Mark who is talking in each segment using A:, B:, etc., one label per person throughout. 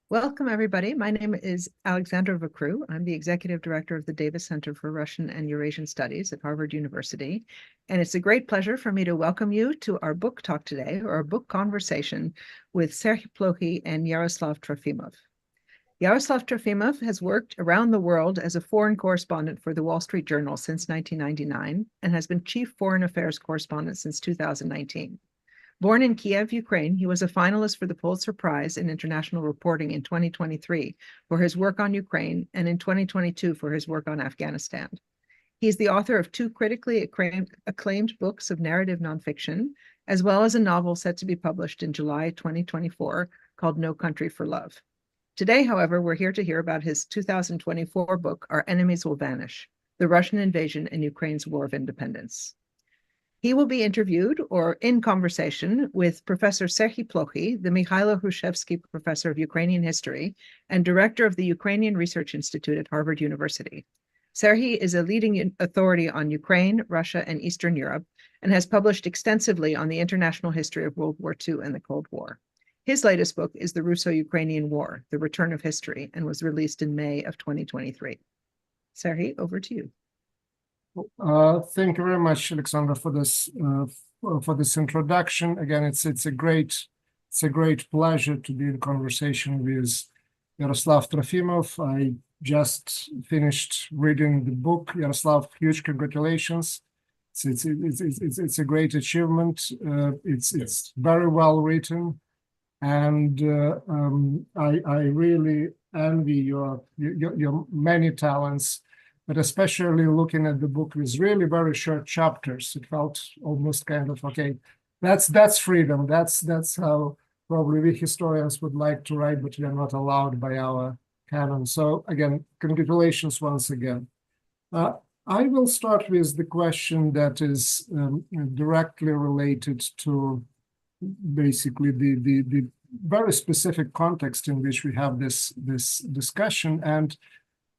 A: Welcome, everybody. My name is Alexandra Vacru. I'm the Executive Director of the Davis Center for Russian and Eurasian Studies at Harvard University. And it's a great pleasure for me to welcome you to our book talk today, or our book conversation with Serhiy Plokhy and Yaroslav Trofimov. Yaroslav Trofimov has worked around the world as a foreign correspondent for the Wall Street Journal since 1999 and has been chief foreign affairs correspondent since 2019. Born in Kyiv, Ukraine, he was a finalist for the Pulitzer Prize in International Reporting in 2023 for his work on Ukraine and in 2022 for his work on Afghanistan. He's the author of two critically acclaimed books of narrative nonfiction, as well as a novel set to be published in July 2024 called No Country for Love. Today, however, we're here to hear about his 2024 book, Our Enemies Will Vanish: The Russian Invasion and Ukraine's War of Independence. He will be interviewed or in conversation with Professor Serhiy Plokhy, the Mikhailo Hrushevsky Professor of Ukrainian History and Director of the Ukrainian Research Institute at Harvard University. Serhiy is a leading authority on Ukraine, Russia, and Eastern Europe, and has published extensively on the international history of World War II and the Cold War. His latest book is The Russo-Ukrainian War: The Return of History, and was released in May of 2023. Serhiy, over to you.
B: Thank you very much, Alexandra, for this introduction. Again, it's a great pleasure to be in conversation with Yaroslav Trofimov. I just finished reading the book. Yaroslav, huge congratulations! It's a great achievement. It's very well written, and I really envy your many talents. But especially looking at the book with really very short chapters, it felt almost kind of, okay, that's freedom. That's how probably we historians would like to write, but we are not allowed by our canon. So again, congratulations once again. I will start with the question that is directly related to basically the very specific context in which we have this discussion, and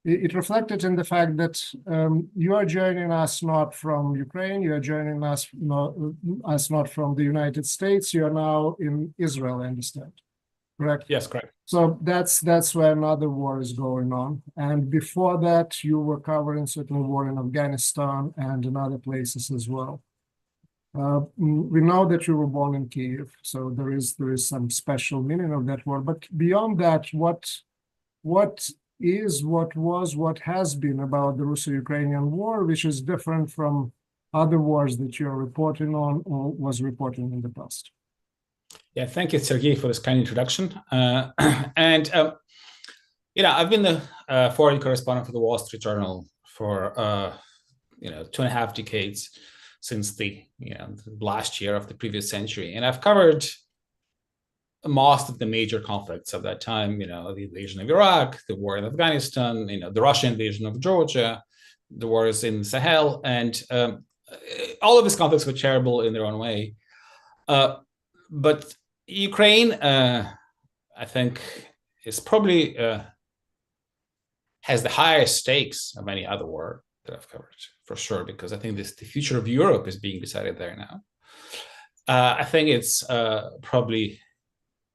B: it reflected in the fact that you are joining us not from Ukraine, you are joining us not from the United States, you are now in Israel, I understand, correct?
C: Yes, correct.
B: So that's where another war is going on. And before that, you were covering certainly war in Afghanistan and in other places as well. We know that you were born in Kyiv, so there is some special meaning of that war. But beyond that, what has been about the Russo-Ukrainian war, which is different from other wars that you're reporting on or was reporting in the past?
C: Yeah, thank you, Serhiy, for this kind introduction. I've been the foreign correspondent for the Wall Street Journal for 2.5 decades, since the last year of the previous century, and I've covered most of the major conflicts of that time, the invasion of Iraq, the war in Afghanistan, the Russian invasion of Georgia, the wars in Sahel, and all of these conflicts were terrible in their own way. But Ukraine, I think, is probably has the highest stakes of any other war that I've covered, for sure, because I think the future of Europe is being decided there now. I think it's probably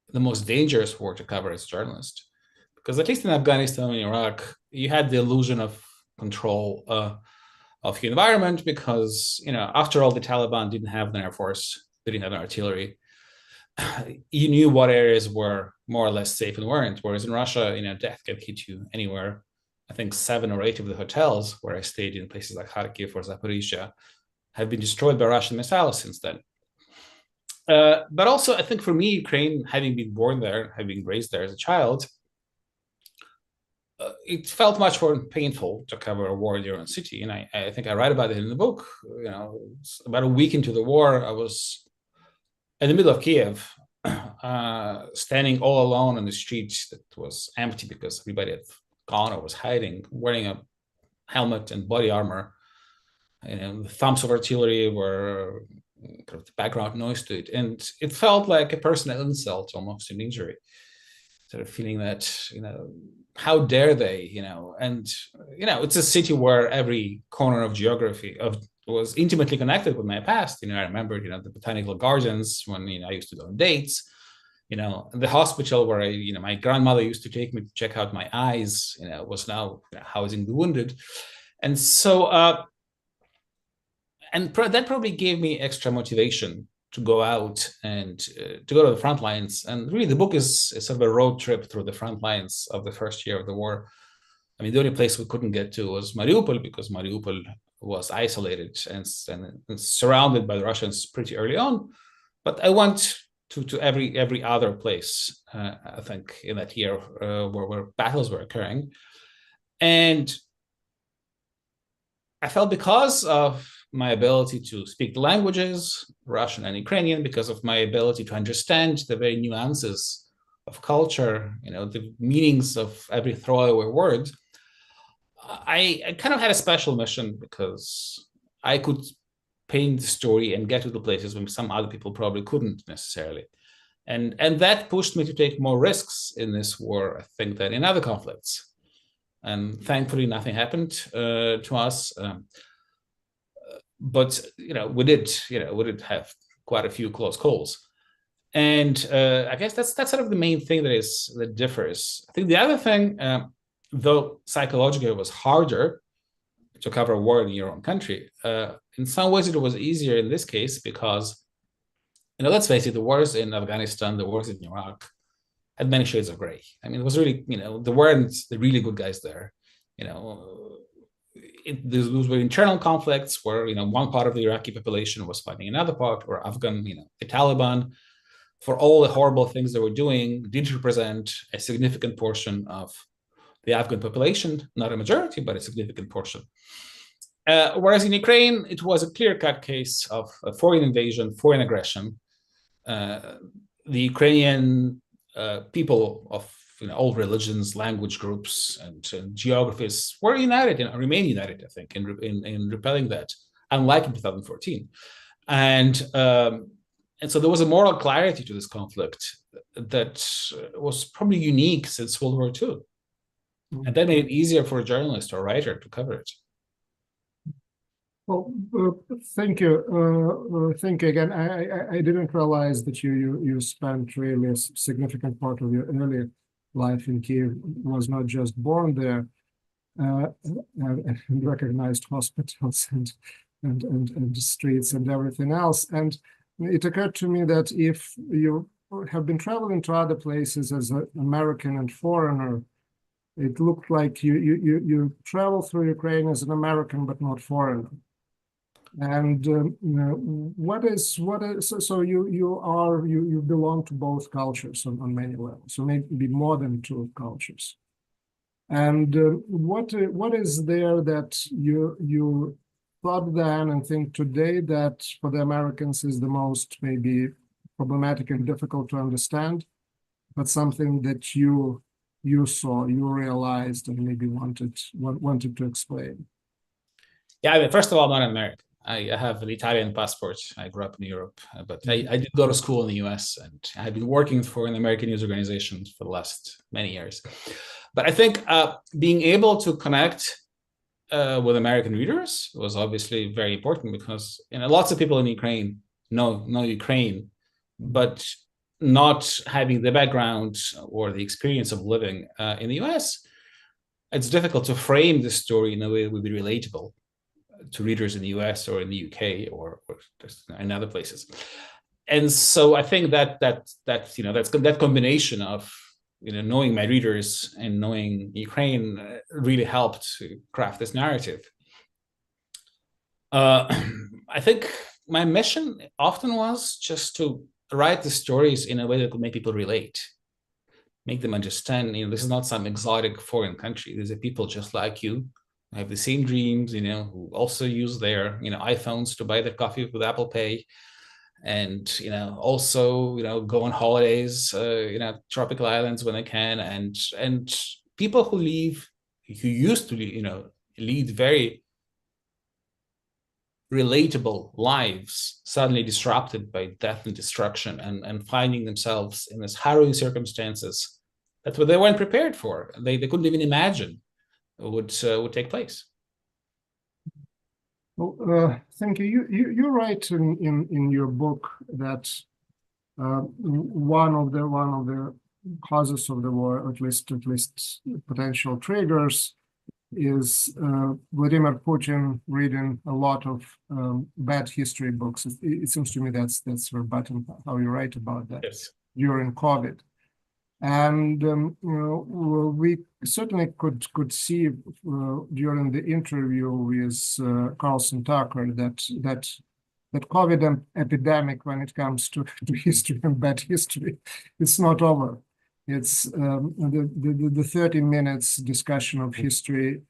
C: the most dangerous war to cover as a journalist, because at least in Afghanistan and Iraq, you had the illusion of control of your environment, because after all, the Taliban didn't have an air force, they didn't have an artillery. You knew what areas were more or less safe and weren't. Whereas in Russia, death can hit you anywhere. I think 7 or 8 of the hotels where I stayed in places like Kharkiv or Zaporizhia have been destroyed by Russian missiles since then. But also, I think for me, Ukraine, having been born there, having raised there as a child, it felt much more painful to cover a war in your own city. And I think I write about it in the book. About a week into the war, I was in the middle of Kyiv, standing all alone on the street that was empty because everybody had gone or was hiding, wearing a helmet and body armor. The thumps of artillery were kind of the background noise to it, and it felt like a personal insult, almost an injury. Sort of feeling that, how dare they, and it's a city where every corner of geography was intimately connected with my past. I remember, the botanical gardens when I used to go on dates. the hospital where my grandmother used to take me to check out my eyes, was now housing the wounded. And so, that probably gave me extra motivation to go out and to go to the front lines. And really, the book is sort of a road trip through the front lines of the first year of the war. I mean, the only place we couldn't get to was Mariupol, because Mariupol was isolated and surrounded by the Russians pretty early on. But I went to every other place, I think, in that year where battles were occurring. And I felt, because of my ability to speak the languages, Russian and Ukrainian, because of my ability to understand the very nuances of culture, the meanings of every throwaway word, I kind of had a special mission, because I could paint the story and get to the places when some other people probably couldn't necessarily. And that pushed me to take more risks in this war, I think, than in other conflicts. And thankfully, nothing happened to us. But we did have quite a few close calls. And I guess that's sort of the main thing that differs. I think the other thing, though psychologically it was harder to cover a war in your own country, in some ways it was easier in this case, because let's face it, the wars in Afghanistan, the wars in Iraq had many shades of gray. I mean, it was really, there weren't the really good guys there. Those were internal conflicts where, one part of the Iraqi population was fighting another part, or Afghan, the Taliban, for all the horrible things they were doing, did represent a significant portion of the Afghan population, not a majority, but a significant portion. Whereas in Ukraine, it was a clear-cut case of a foreign invasion, foreign aggression. The Ukrainian people of all religions, language groups, and geographies were united and remain united, I think, in repelling that, unlike in 2014. And so there was a moral clarity to this conflict that was probably unique since World War II. And that made it easier for a journalist or a writer to cover it.
B: Well, thank you. Thank you again. I didn't realize that you spent really a significant part of your early life in Kyiv, was not just born there, and recognized hospitals and streets and everything else. And it occurred to me that if you have been traveling to other places as an American and foreigner, it looked like you travel through Ukraine as an American but not foreigner. And so you belong to both cultures on many levels, so maybe more than two cultures. And what is there that you thought then and think today that for the Americans is the most maybe problematic and difficult to understand, but something that you saw, you realized, and maybe wanted to explain?
C: Yeah, I mean, first of all, I'm not American. I have an Italian passport. I grew up in Europe, but I did go to school in the US, and I've been working for an American news organization for the last many years. But I think being able to connect with American readers was obviously very important, because lots of people in Ukraine know Ukraine, but not having the background or the experience of living in the US, it's difficult to frame the story in a way that would be relatable to readers in the US or in the UK or in other places. And so I think that combination of knowing my readers and knowing Ukraine really helped to craft this narrative. I think my mission often was just to write the stories in a way that could make people relate, make them understand, this is not some exotic foreign country. These are people just like you, who have the same dreams, who also use their, iPhones to buy their coffee with Apple Pay, and, also, go on holidays, tropical islands when they can, and people who used to, lead very relatable lives, suddenly disrupted by death and destruction, and finding themselves in this harrowing circumstances that they weren't prepared for. They couldn't even imagine would take place.
B: Well, thank you. You write in your book that one of the causes of the war, at least potential triggers, is Vladimir Putin reading a lot of bad history books. It seems to me that's verbatim how you write about that.
C: Yes.
B: During COVID. And we certainly could see during the interview with Carlson Tucker that COVID epidemic, when it comes to history and bad history, it's not over. It's the 30 minutes discussion of history.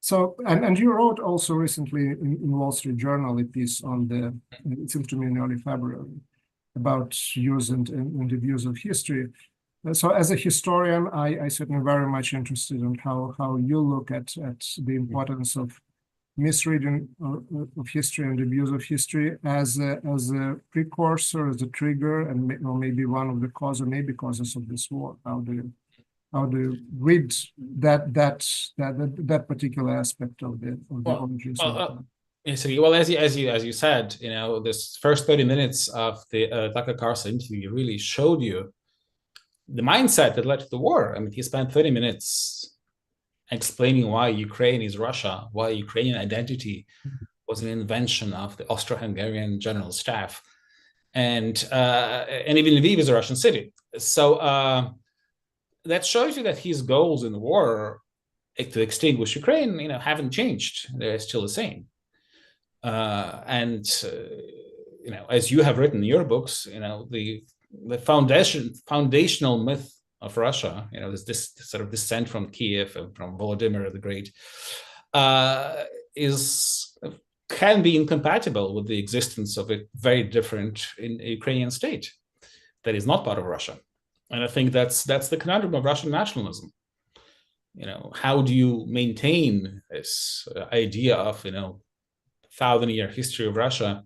B: So, and you wrote also recently in Wall Street Journal a piece on it seems to me in early February, about use and the views of history. So as a historian, I certainly very much interested in how you look at the importance of misreading of history and the views of history as a precursor, as a trigger, and or maybe one of the causes, or maybe causes of this war. How do you read that particular aspect of the origins?
C: Well, as you said, this first 30 minutes of the Tucker Carlson interview really showed you the mindset that led to the war. I mean, he spent 30 minutes explaining why Ukraine is Russia, why Ukrainian identity was an invention of the Austro-Hungarian General Staff, and even Lviv is a Russian city. So that shows you that his goals in the war to extinguish Ukraine, haven't changed. They're still the same. As you have written in your books, the foundational myth of Russia, this sort of descent from Kyiv and from Volodymyr the Great, can be incompatible with the existence of a very different Ukrainian state that is not part of Russia. And I think that's the conundrum of Russian nationalism. How do you maintain this idea of 1,000-year history of Russia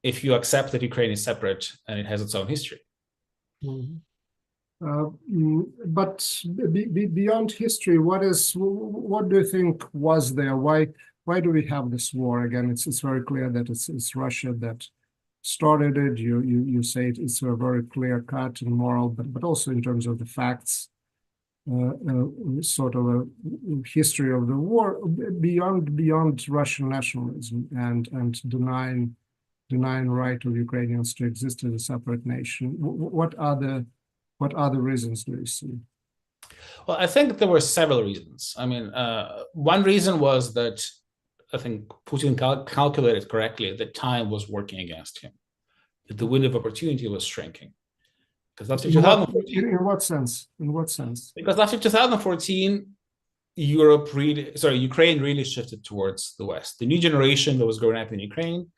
C: if you accept that Ukraine is separate and it has its own history?
B: Mm-hmm. But beyond history, what do you think was there? Why do we have this war again? It's very clear that it's Russia that started it. You say it's a very clear cut and moral, but also in terms of the facts, sort of a history of the war beyond Russian nationalism and denying right of Ukrainians to exist as a separate nation. What other reasons do you see?
C: Well, I think there were several reasons. I mean, one reason was that I think Putin calculated correctly that time was working against him, that the window of opportunity was shrinking. Because after 2014,
B: in what sense? In what sense?
C: Because after 2014, Ukraine really shifted towards the West. The new generation that was growing up in Ukraine,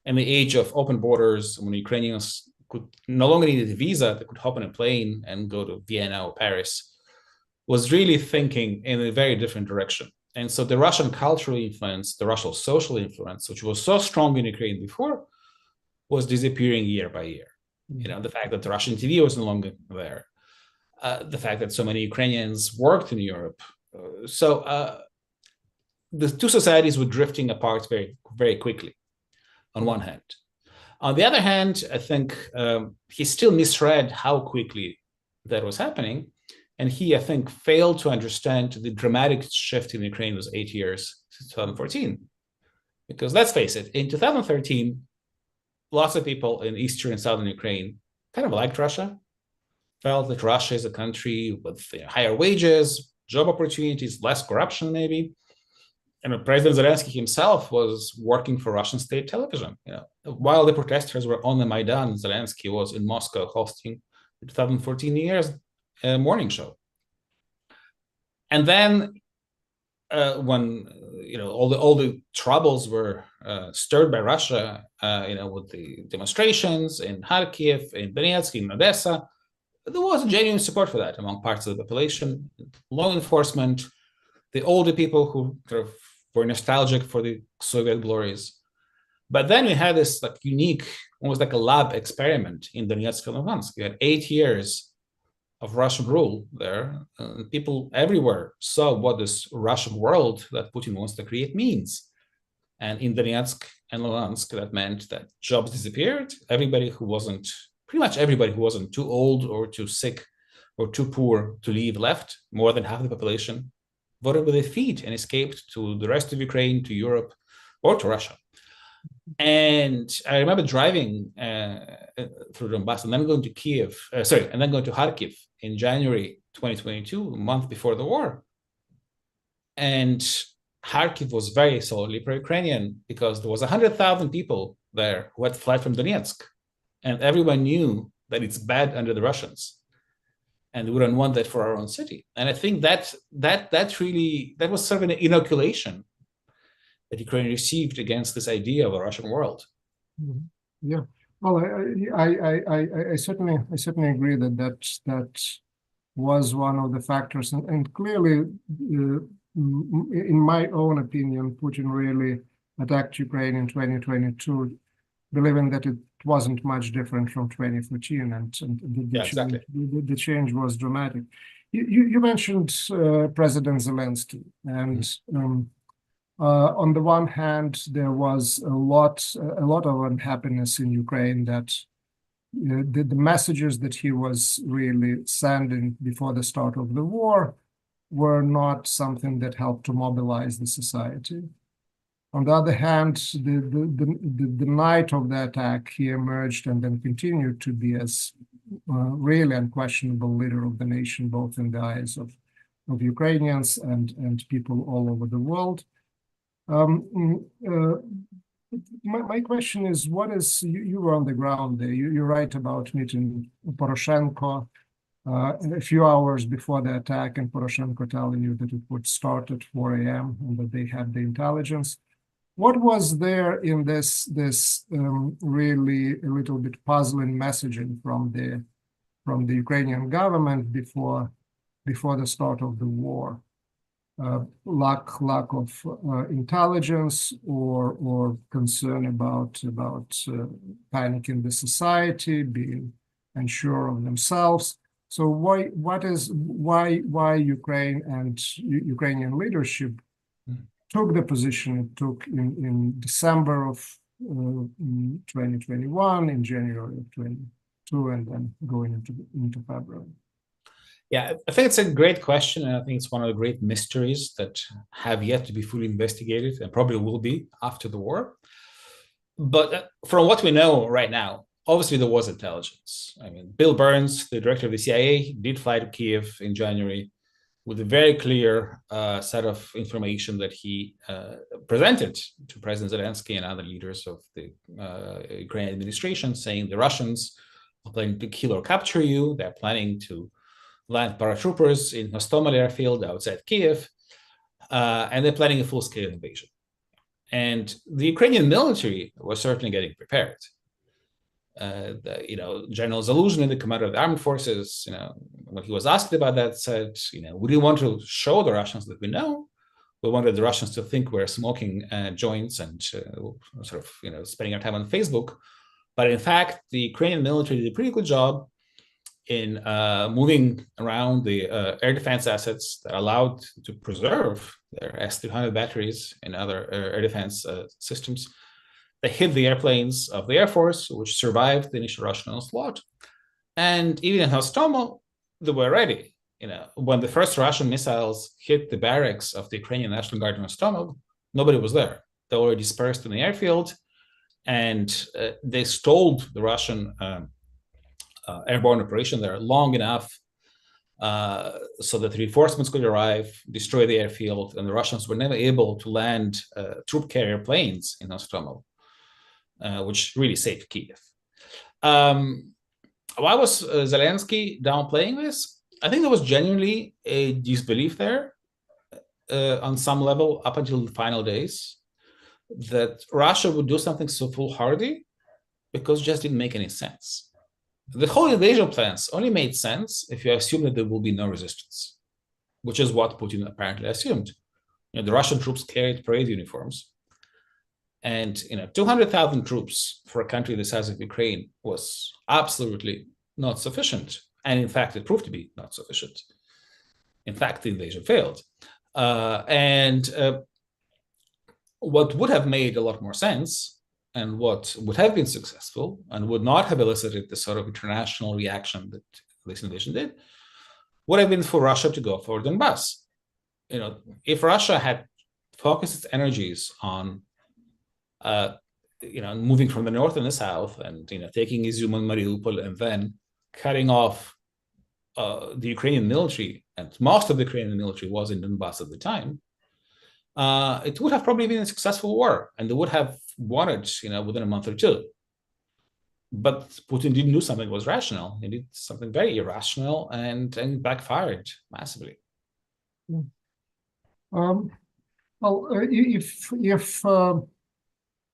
C: and the age of open borders, when Ukrainians could no longer need a visa, they could hop on a plane and go to Vienna or Paris, was really thinking in a very different direction. And so the Russian cultural influence, the Russian social influence, which was so strong in Ukraine before, was disappearing year by year. The fact that the Russian TV was no longer there, the fact that so many Ukrainians worked in Europe. So the two societies were drifting apart very, very quickly, on one hand. On the other hand, I think he still misread how quickly that was happening. And he, I think, failed to understand the dramatic shift in Ukraine was 8 years since 2014. Because let's face it, in 2013, lots of people in eastern and southern Ukraine kind of liked Russia, felt that Russia is a country with higher wages, job opportunities, less corruption maybe. And President Zelensky himself was working for Russian state television. While the protesters were on the Maidan, Zelensky was in Moscow hosting the 2014 year's morning show. And then when all the troubles were stirred by Russia, with the demonstrations in Kharkiv, in Donetsk, in Odessa, there was genuine support for that among parts of the population, law enforcement, the older people who sort of were nostalgic for the Soviet glories. But then we had this unique, almost like a lab experiment in Donetsk and Luhansk. We had 8 years of Russian rule there. People everywhere saw what this Russian world that Putin wants to create means. And in Donetsk and Luhansk, that meant that jobs disappeared. Pretty much everybody who wasn't too old or too sick or too poor to leave left. More than half the population voted with their feet and escaped to the rest of Ukraine, to Europe, or to Russia. And I remember driving through Donbass and then going to Kyiv, and then going to Kharkiv in January 2022, a month before the war. And Kharkiv was very solidly pro-Ukrainian because there was 100,000 people there who had fled from Donetsk. And everyone knew that it's bad under the Russians. And we wouldn't want that for our own city. And I think that was sort of an inoculation that Ukraine received against this idea of a Russian world.
B: Yeah, well, I certainly agree that was one of the factors, and clearly, in my own opinion, Putin really attacked Ukraine in 2022, believing that it wasn't much different from 2014, and the change was dramatic. You mentioned President Zelensky, and on the one hand, there was a lot of unhappiness in Ukraine that the messages that he was really sending before the start of the war were not something that helped to mobilize the society. On the other hand, the night of the attack, he emerged and then continued to be as really unquestionable leader of the nation, both in the eyes of Ukrainians and people all over the world. My question is, you were on the ground there, you write about meeting Poroshenko a few hours before the attack, and Poroshenko telling you that it would start at 4 a.m. and that they had the intelligence. What was there in this really a little bit puzzling messaging from the Ukrainian government before the start of the war? Lack of intelligence or concern about panicking the society, being unsure of themselves. So why Ukraine and Ukrainian leadership took the position it took in December of 2021, in January of 22, and then going into February?
C: Yeah, I think it's a great question, and I think it's one of the great mysteries that have yet to be fully investigated and probably will be after the war. But from what we know right now, obviously there was intelligence. I mean, Bill Burns, the director of the CIA, did fly to Kyiv in January with a very clear set of information that he presented to President Zelensky and other leaders of the Ukrainian administration, saying the Russians are planning to kill or capture you. They're planning to land paratroopers in Hostomel airfield outside Kyiv, and they're planning a full-scale invasion. And the Ukrainian military was certainly getting prepared. General Zaluzhny, the commander of the armed forces, when he was asked about that, said, we didn't want to show the Russians that we know. We wanted the Russians to think we're smoking joints and spending our time on Facebook. But in fact, the Ukrainian military did a pretty good job in moving around the air defense assets that allowed to preserve their S-300 batteries and other air defense systems. They hit the airplanes of the Air Force, which survived the initial Russian onslaught. And even in Hostomel, they were ready. When the first Russian missiles hit the barracks of the Ukrainian National Guard in Hostomel, nobody was there. They were dispersed in the airfield, and they stalled the Russian airborne operation there long enough so that reinforcements could arrive, destroy the airfield, and the Russians were never able to land troop carrier planes in Hostomel, which really saved Kyiv. Why was Zelensky downplaying this? I think there was genuinely a disbelief there on some level up until the final days that Russia would do something so foolhardy because it just didn't make any sense. The whole invasion plans only made sense if you assume that there will be no resistance, which is what Putin apparently assumed. The Russian troops carried parade uniforms, and 200,000 troops for a country the size of Ukraine was absolutely not sufficient. And in fact, it proved to be not sufficient. In fact, the invasion failed. What would have made a lot more sense and what would have been successful and would not have elicited the sort of international reaction that this invasion did, would have been for Russia to go for Donbass. If Russia had focused its energies on, moving from the north and the south, and taking Izium and Mariupol, and then cutting off the Ukrainian military, and most of the Ukrainian military was in Donbass at the time, it would have probably been a successful war, and they would have won it, within a month or two. But Putin didn't do something that was rational. He did something very irrational and backfired massively.
B: Well, if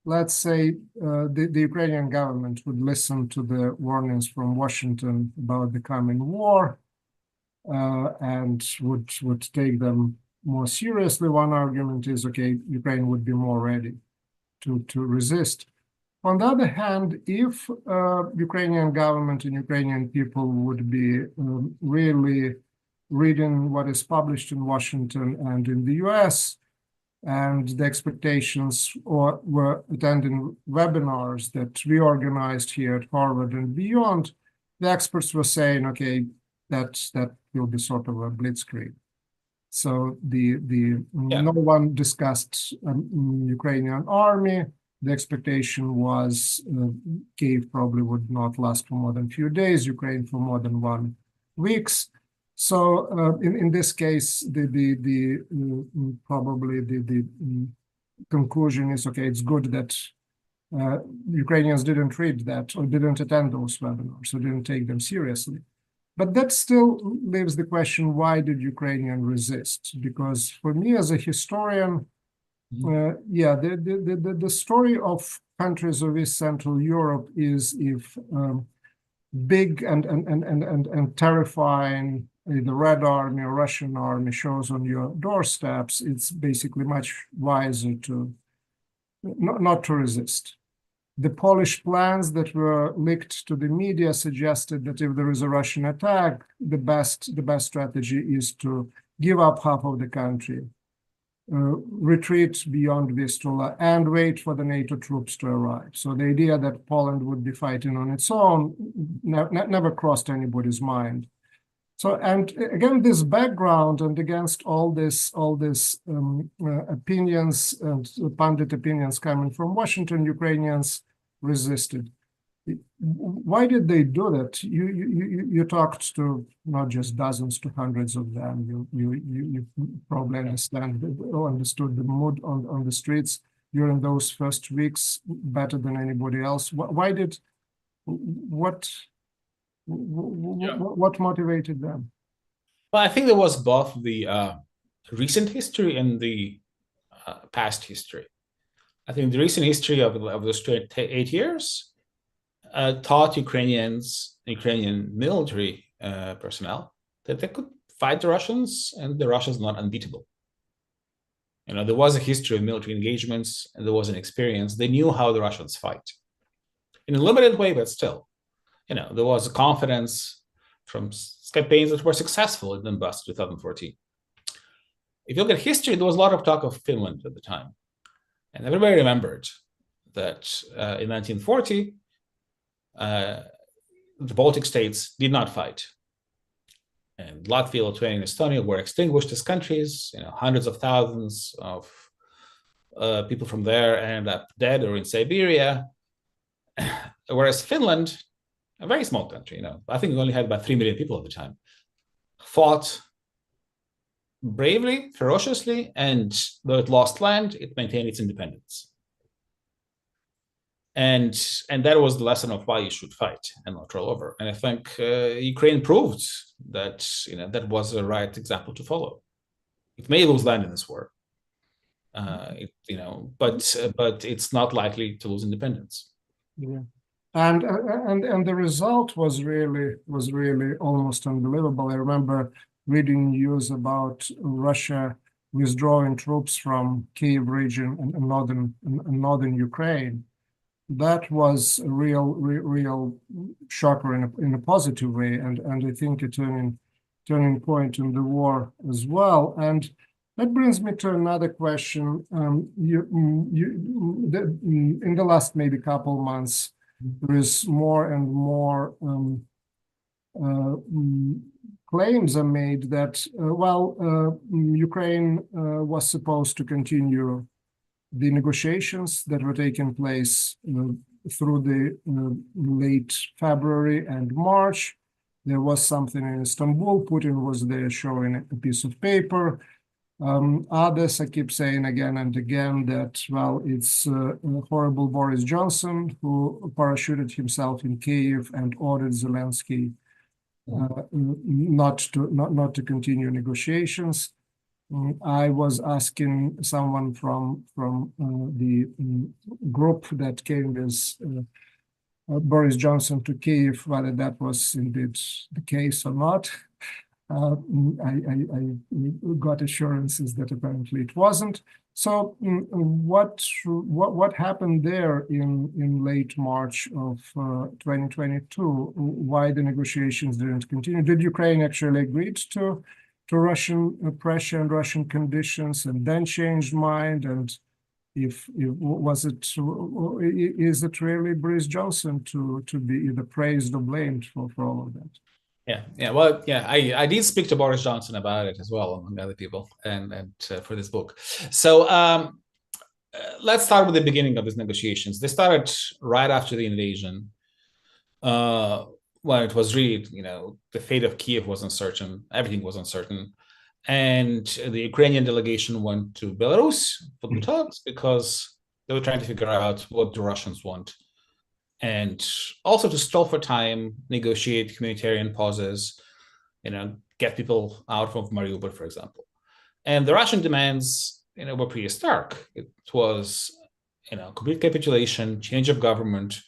B: let's say the Ukrainian government would listen to the warnings from Washington about the coming war and would take them more seriously, one argument is, okay, Ukraine would be more ready to resist. On the other hand, if Ukrainian government and Ukrainian people would be really reading what is published in Washington and in the US, and the expectations, or were attending webinars that we organized here at Harvard and beyond, the experts were saying, okay, that will be sort of a blitzkrieg. So no one discussed Ukrainian army. The expectation was Kyiv probably would not last for more than a few days, Ukraine for more than 1 week. So in this case, probably the conclusion is, okay, it's good that Ukrainians didn't read that or didn't attend those webinars or didn't take them seriously. But that still leaves the question, why did Ukrainians resist? Because for me as a historian, the story of countries of East Central Europe is if big and terrifying the Red Army or Russian army shows on your doorsteps, it's basically much wiser to not to resist. The Polish plans that were leaked to the media suggested that if there is a Russian attack, the best strategy is to give up half of the country, retreat beyond Vistula, and wait for the NATO troops to arrive. So the idea that Poland would be fighting on its own never crossed anybody's mind. So, and again, this background and against all this opinions and pundit opinions coming from Washington, Ukrainians resisted. Why did they do that? You talked to not just dozens to hundreds of them. You probably understood the mood on the streets during those first weeks better than anybody else. What motivated them?
C: Well, I think there was both the recent history and the past history. I think the recent history of those 8 years taught Ukrainian military personnel that they could fight the Russians, and the Russians not unbeatable. There was a history of military engagements, and there was an experience. They knew how the Russians fight in a limited way, but still. There was a confidence from campaigns that were successful in Donbass 2014. If you look at history, there was a lot of talk of Finland at the time. And everybody remembered that in 1940, the Baltic states did not fight. And Latvia, Lithuania, and Estonia were extinguished as countries. Hundreds of thousands of people from there ended up dead or in Siberia. Whereas Finland, a very small country, I think we only had about 3 million people at the time, fought bravely, ferociously, and though it lost land, it maintained its independence. And that was the lesson of why you should fight and not roll over. And I think Ukraine proved that that was the right example to follow. It may lose land in this war, but it's not likely to lose independence.
B: Yeah. And the result was really almost unbelievable. I remember reading news about Russia withdrawing troops from Kyiv region and northern Ukraine. That was a real shocker in a positive way, and I think a turning point in the war as well. And That brings me to another question. In the last maybe couple months, there is more and more claims are made that, Ukraine was supposed to continue the negotiations that were taking place through the late February and March. There was something in Istanbul. Putin was there showing a piece of paper. Others, I keep saying again and again that, well, it's horrible Boris Johnson who parachuted himself in Kyiv and ordered Zelensky not to continue negotiations. I was asking someone from the group that came with Boris Johnson to Kyiv whether that was indeed the case or not. I got assurances that apparently it wasn't. So what happened there in late March of 2022? Why the negotiations didn't continue? Did Ukraine actually agree to Russian pressure and Russian conditions and then changed mind? And is it really Boris Johnson to be either praised or blamed for all of that?
C: I did speak to Boris Johnson about it as well, among other people, and for this book. So let's start with the beginning of these negotiations. They started right after the invasion, when it was really, the fate of Kyiv was uncertain, everything was uncertain, and the Ukrainian delegation went to Belarus for the talks because they were trying to figure out what the Russians want. And also to stall for time, negotiate humanitarian pauses, get people out from Mariupol, for example. And the Russian demands, were pretty stark. It was, complete capitulation, change of government.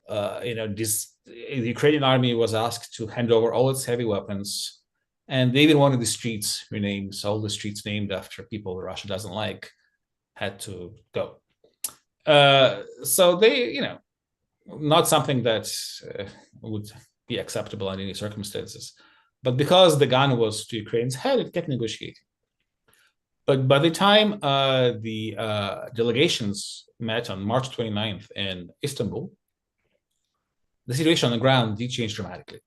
C: The Ukrainian army was asked to hand over all its heavy weapons, and they even wanted the streets renamed. So all the streets named after people Russia doesn't like had to go. So they, not something that would be acceptable in any circumstances. But because the gun was to Ukraine's head, it kept negotiating. But by the time the delegations met on March 29th in Istanbul, the situation on the ground did change dramatically.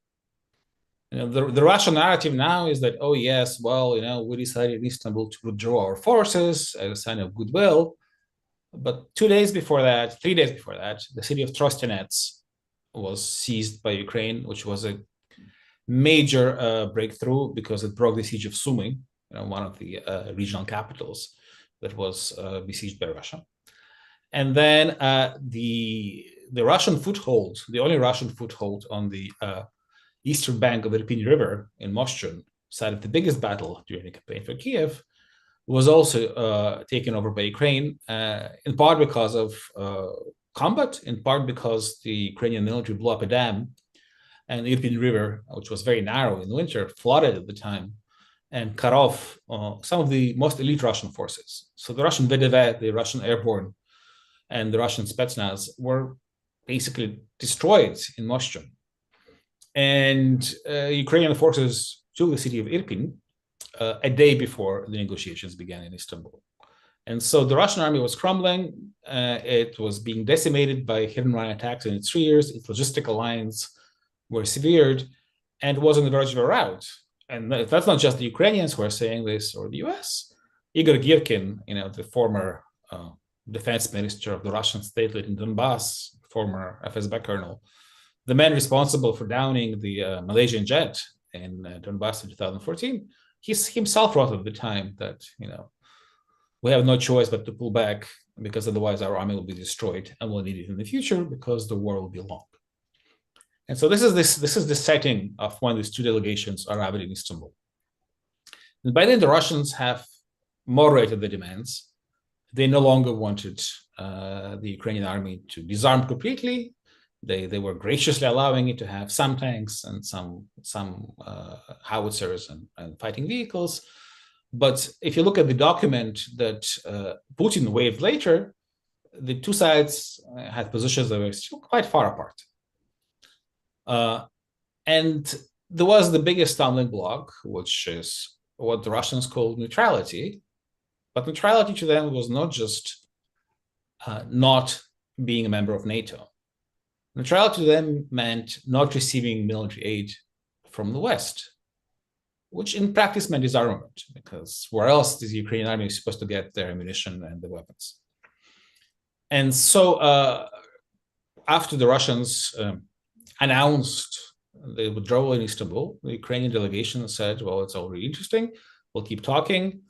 C: The Russian narrative now is that, oh yes, well, we decided in Istanbul to withdraw our forces as a sign of goodwill. But 3 days before that, the city of Trostinets was seized by Ukraine, which was a major breakthrough because it broke the siege of Sumy, one of the regional capitals that was besieged by Russia. And then the Russian foothold, the only Russian foothold on the eastern bank of the Irpin River in Moshchun, side of the biggest battle during the campaign for Kyiv, was also taken over by Ukraine, in part because of combat, in part because the Ukrainian military blew up a dam, and the Irpin River, which was very narrow in the winter, flooded at the time and cut off some of the most elite Russian forces. So the Russian VDV, the Russian Airborne, and the Russian Spetsnaz were basically destroyed in Moshchun. And Ukrainian forces took the city of Irpin a day before the negotiations began in Istanbul. And so the Russian army was crumbling. It was being decimated by hit-and-run attacks in its rears. Its logistical lines were severed and was on the verge of a rout. And that's not just the Ukrainians who are saying this or the US. Igor Girkin, the former defense minister of the Russian state in Donbass, former FSB colonel, the man responsible for downing the Malaysian jet in Donbass in 2014, he himself wrote at the time that, we have no choice but to pull back because otherwise our army will be destroyed and we'll need it in the future because the war will be long. And so this is the setting of when these two delegations arrived in Istanbul. And by then the Russians have moderated the demands. They no longer wanted the Ukrainian army to disarm completely. They were graciously allowing it to have some tanks and some howitzers and fighting vehicles. But if you look at the document that Putin waived later, the two sides had positions that were still quite far apart. And there was the biggest stumbling block, which is what the Russians called neutrality, but neutrality to them was not just not being a member of NATO. Neutrality to them meant not receiving military aid from the West, which in practice meant disarmament, because where else is the Ukrainian army supposed to get their ammunition and the weapons? And so after the Russians announced the withdrawal in Istanbul, the Ukrainian delegation said, well, it's all really interesting. We'll keep talking.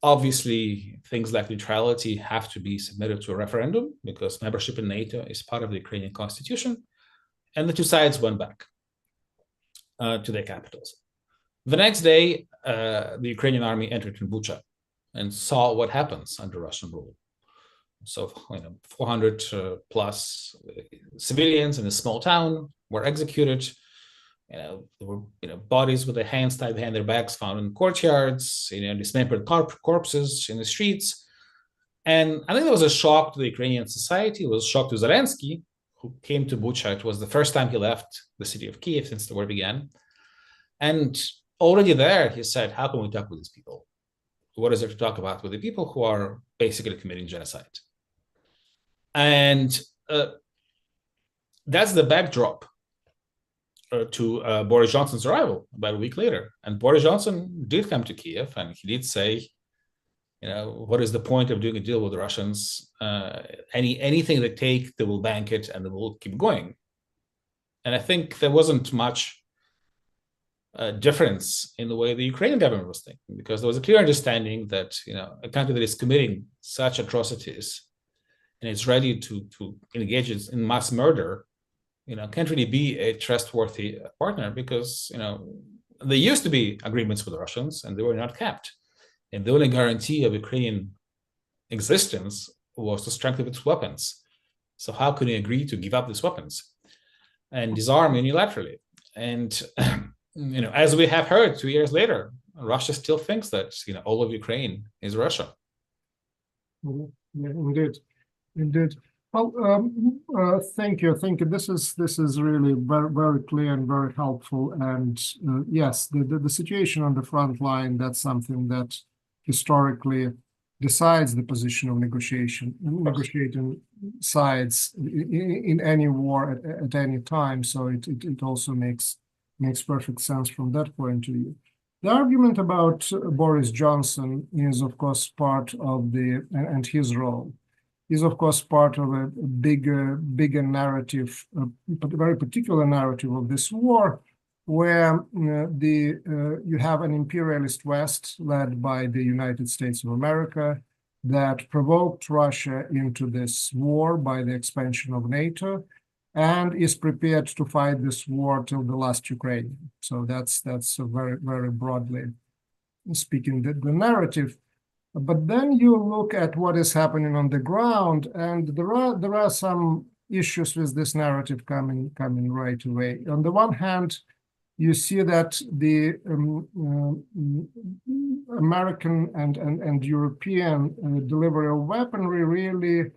C: Obviously, things like neutrality have to be submitted to a referendum because membership in NATO is part of the Ukrainian constitution. And the two sides went back to their capitals. The next day, the Ukrainian army entered in Bucha and saw what happens under Russian rule. So, 400 plus civilians in a small town were executed. There were bodies with their hands tied behind their backs found in courtyards, dismembered corpses in the streets. And I think there was a shock to the Ukrainian society. It was a shock to Zelensky, who came to Bucha. It was the first time he left the city of Kyiv since the war began. And already there, he said, how can we talk with these people? What is there to talk about with the people who are basically committing genocide? And that's the backdrop to Boris Johnson's arrival about a week later. And Boris Johnson did come to Kyiv, and he did say, what is the point of doing a deal with the Russians? Anything they take, they will bank it, and they will keep going. And I think there wasn't much difference in the way the Ukrainian government was thinking, because there was a clear understanding that a country that is committing such atrocities and is ready to engage in mass murder, can't really be a trustworthy partner, because there used to be agreements with the Russians and they were not kept, and the only guarantee of Ukrainian existence was the strength of its weapons. So how could he agree to give up these weapons and disarm unilaterally? And as we have heard 2 years later, Russia still thinks that all of Ukraine is Russia.
B: Yeah, indeed. Well, thank you. This is really very, very clear and very helpful. And yes, the situation on the front line, that's something that historically decides the position of negotiating sides in any war at any time. So it also makes perfect sense from that point of view. The argument about Boris Johnson is, of course, part of and his role is, of course, part of a bigger narrative, but a very particular narrative of this war, where you have an imperialist West led by the United States of America that provoked Russia into this war by the expansion of NATO, and is prepared to fight this war till the last Ukrainian. So that's a very, very broadly speaking the narrative. But then you look at what is happening on the ground, and there are some issues with this narrative coming right away. On the one hand, you see that the American and European delivery of weaponry really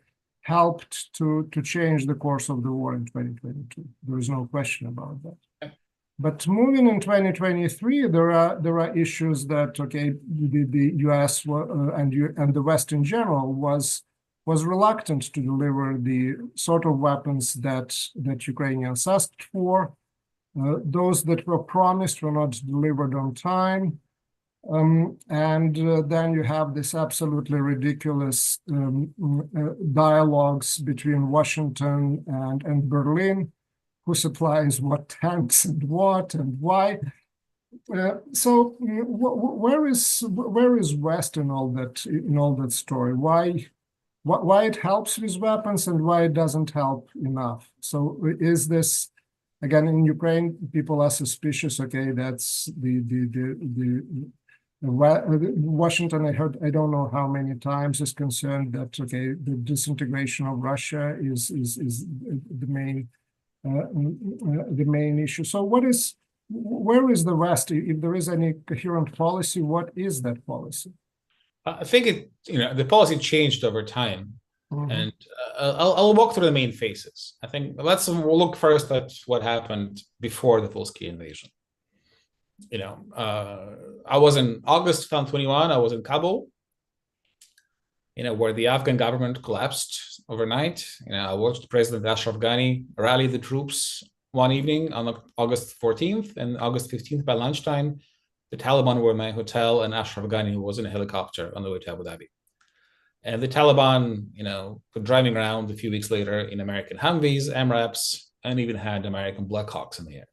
B: helped to change the course of the war in 2022. There is no question about that. But moving in 2023, there are issues that the U.S. and the West in general was reluctant to deliver the sort of weapons that Ukrainians asked for. Those that were promised were not delivered on time. Then you have this absolutely ridiculous dialogues between Washington and Berlin, who supplies what tanks and what and why. So where is West in all that story? Why it helps with weapons and why it doesn't help enough? So is this, again, in Ukraine, people are suspicious. Okay, that's Washington, I don't know how many times, is concerned that the disintegration of Russia is the main issue. So where is the West? If there is any coherent policy, what is that policy?
C: I think the policy changed over time. Mm-hmm. And I'll walk through the main phases. I think we'll look first at what happened before the full-scale invasion. I was in August 2021, I was in Kabul, where the Afghan government collapsed overnight. I watched President Ashraf Ghani rally the troops one evening on August 14th, and August 15th by lunchtime, the Taliban were in my hotel, and Ashraf Ghani was in a helicopter on the way to Abu Dhabi. And the Taliban, were driving around a few weeks later in American Humvees, MRAPs, and even had American Blackhawks in the air.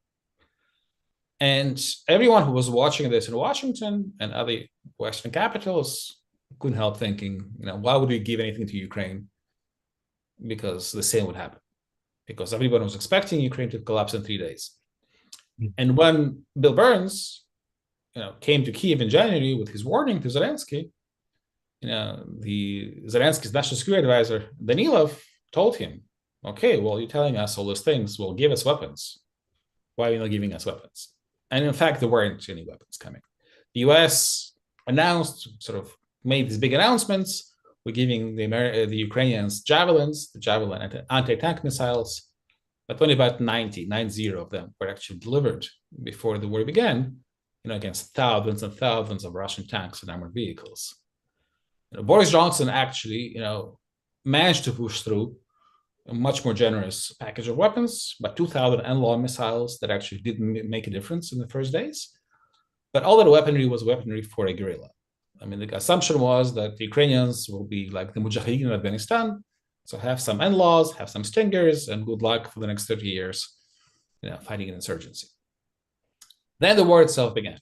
C: And everyone who was watching this in Washington and other Western capitals couldn't help thinking, why would we give anything to Ukraine? Because the same would happen. Because everyone was expecting Ukraine to collapse in 3 days. Mm-hmm. And when Bill Burns, came to Kyiv in January with his warning to Zelensky, the Zelensky's national security advisor, Danilov, told him, okay, well, you're telling us all these things, well, give us weapons. Why are you not giving us weapons? And in fact, there weren't any weapons coming. The US announced, made these big announcements. We're giving the Ukrainians javelins, the Javelin anti-tank missiles, but only about 90 of them were actually delivered before the war began, against thousands and thousands of Russian tanks and armored vehicles. Boris Johnson actually, managed to push through a much more generous package of weapons, but 2,000 NLAW missiles that actually didn't make a difference in the first days. But all that weaponry was weaponry for a guerrilla. I mean, the assumption was that the Ukrainians will be like the Mujahideen in Afghanistan, so have some NLAWs, have some Stingers, and good luck for the next 30 years, fighting an insurgency. Then the war itself began.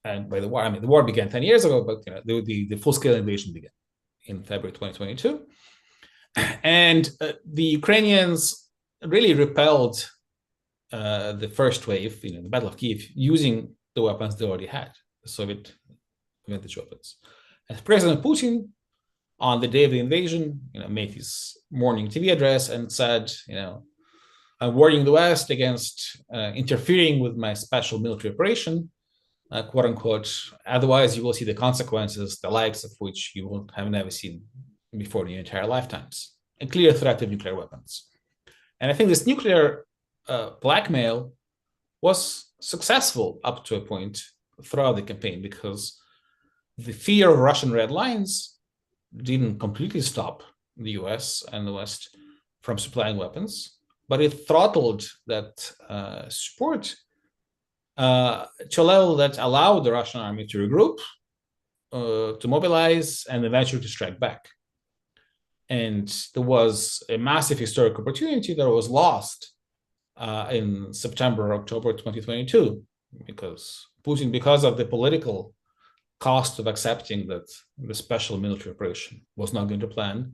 C: And by the war, I mean, the war began 10 years ago, but the full-scale invasion began in February 2022. And the Ukrainians really repelled the first wave, the Battle of Kyiv, using the weapons they already had, the Soviet vintage weapons. And President Putin, on the day of the invasion, made his morning TV address and said, I'm warning the West against interfering with my special military operation, quote unquote. Otherwise, you will see the consequences, the likes of which you will have never seen before in your entire lifetimes. A clear threat of nuclear weapons. And I think this nuclear blackmail was successful up to a point throughout the campaign, because the fear of Russian red lines didn't completely stop the US and the West from supplying weapons, but it throttled that support to a level that allowed the Russian army to regroup, to mobilize, and eventually to strike back. And there was a massive historic opportunity that was lost in September, October 2022, because Putin, because of the political cost of accepting that the special military operation was not going to plan,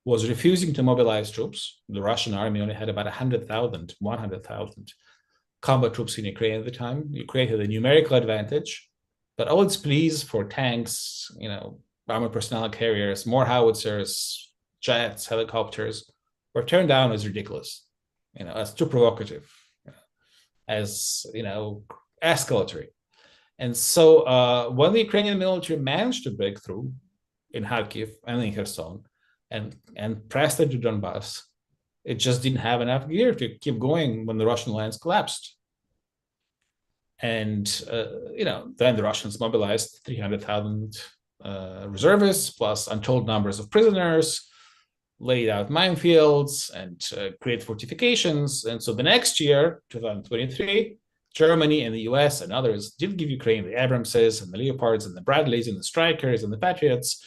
C: was refusing to mobilize troops. The Russian army only had about 100,000 combat troops in Ukraine at the time. Ukraine had a numerical advantage, but all its pleas for tanks, armored personnel carriers, more howitzers, jets, helicopters, were turned down as ridiculous, as too provocative, as, escalatory. And so when the Ukrainian military managed to break through in Kharkiv and in Kherson and pressed into Donbass, it just didn't have enough gear to keep going when the Russian lines collapsed. And, then the Russians mobilized 300,000 reservists, plus untold numbers of prisoners, laid out minefields and create fortifications. And so the next year, 2023, Germany and the US and others did give Ukraine the Abramses and the Leopards and the Bradleys and the Strykers and the Patriots.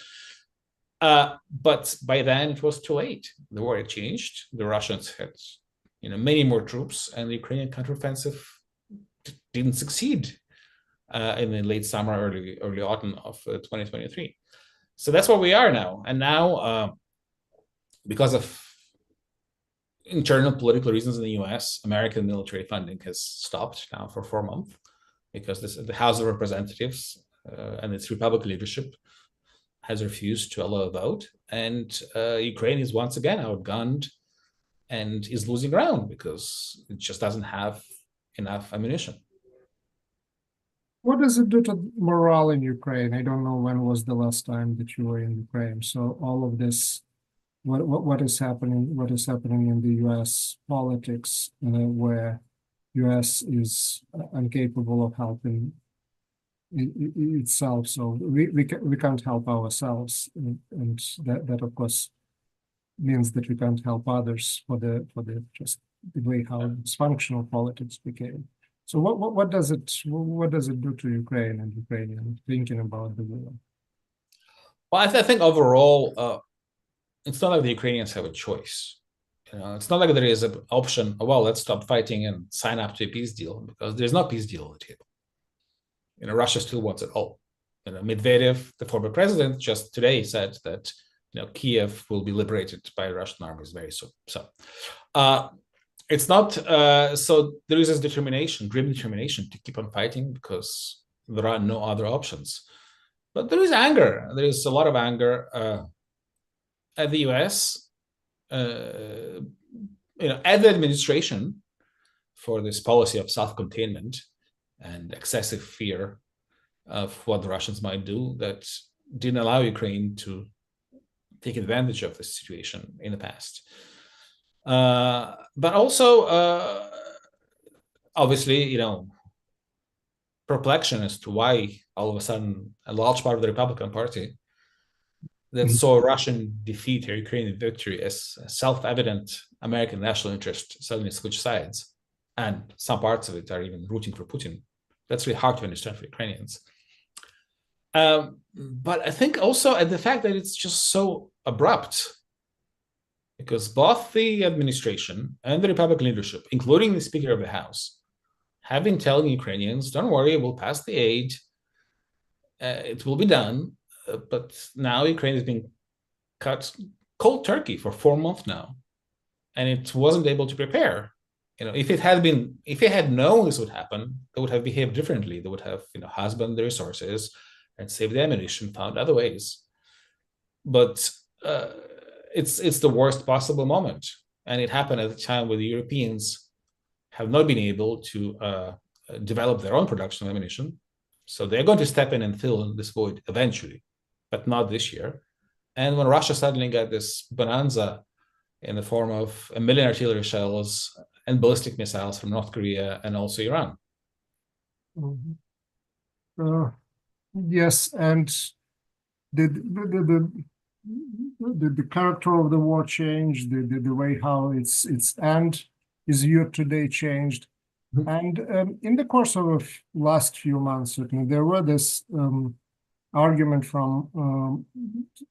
C: But by then it was too late. The war had changed. The Russians had, many more troops, and the Ukrainian counteroffensive didn't succeed in the late summer, early autumn of 2023. So that's where we are now. And now, because of internal political reasons in the US, American military funding has stopped now for 4 months, because the House of Representatives and its Republican leadership has refused to allow a vote. And Ukraine is once again outgunned and is losing ground because it just doesn't have enough ammunition.
B: What does it do to morale in Ukraine? I don't know when was the last time that you were in Ukraine. So all of this, what is happening in the US politics, where U.S. is incapable of helping itself, so we can't help ourselves, and that of course means that we can't help others for the just the way how dysfunctional politics became. So what does it do to Ukraine and Ukrainian thinking about the war?
C: Well, I think overall, it's not like the Ukrainians have a choice. It's not like there is an option, well, let's stop fighting and sign up to a peace deal, because there's no peace deal on the table. Russia still wants it all. Medvedev, the former president, just today said that Kyiv will be liberated by Russian armies very soon. So it's not so there is this determination, grim determination to keep on fighting because there are no other options. But there is anger. There is a lot of anger at the US, at the administration for this policy of self-containment and excessive fear of what the Russians might do that didn't allow Ukraine to take advantage of this situation in the past. But also, obviously, perplexion as to why all of a sudden a large part of the Republican Party that saw Russian defeat or Ukrainian victory as a self-evident American national interest suddenly switch sides. And some parts of it are even rooting for Putin. That's really hard to understand for Ukrainians. But I think also at the fact that it's just so abrupt, because both the administration and the Republican leadership, including the Speaker of the House, have been telling Ukrainians, don't worry, we'll pass the aid, it will be done. But now Ukraine is being cut cold turkey for 4 months now, and it wasn't able to prepare. If it had known this would happen, they would have behaved differently. They would have, husbanded the resources and saved the ammunition, found other ways. But it's the worst possible moment, and it happened at a time where the Europeans have not been able to develop their own production of ammunition. So they're going to step in and fill this void eventually, but not this year. And when Russia suddenly got this bonanza in the form of 1 million artillery shells and ballistic missiles from North Korea and also Iran.
B: Yes, and the character of the war changed, the way how its end is viewed today changed. And in the course of the last few months, certainly, there were this argument from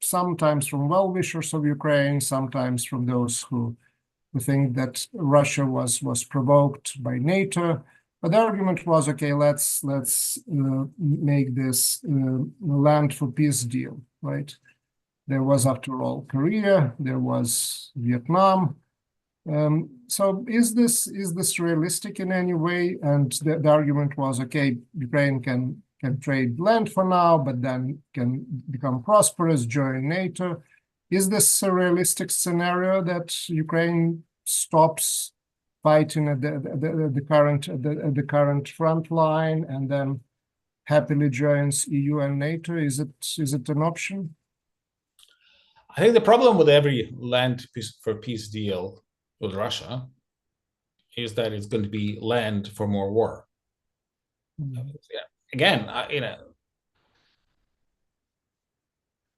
B: sometimes from well-wishers of Ukraine, sometimes from those who think that Russia was provoked by NATO. But the argument was, okay, let's make this land for peace deal, right? There was, after all, Korea, there was Vietnam. So is this realistic in any way? And the argument was, okay, Ukraine can trade land for now, but then can become prosperous, join NATO. Is this a realistic scenario that Ukraine stops fighting at the current front line and then happily joins EU and NATO? Is it an option?
C: I think the problem with every land for peace deal with Russia is that it's going to be land for more war. Again,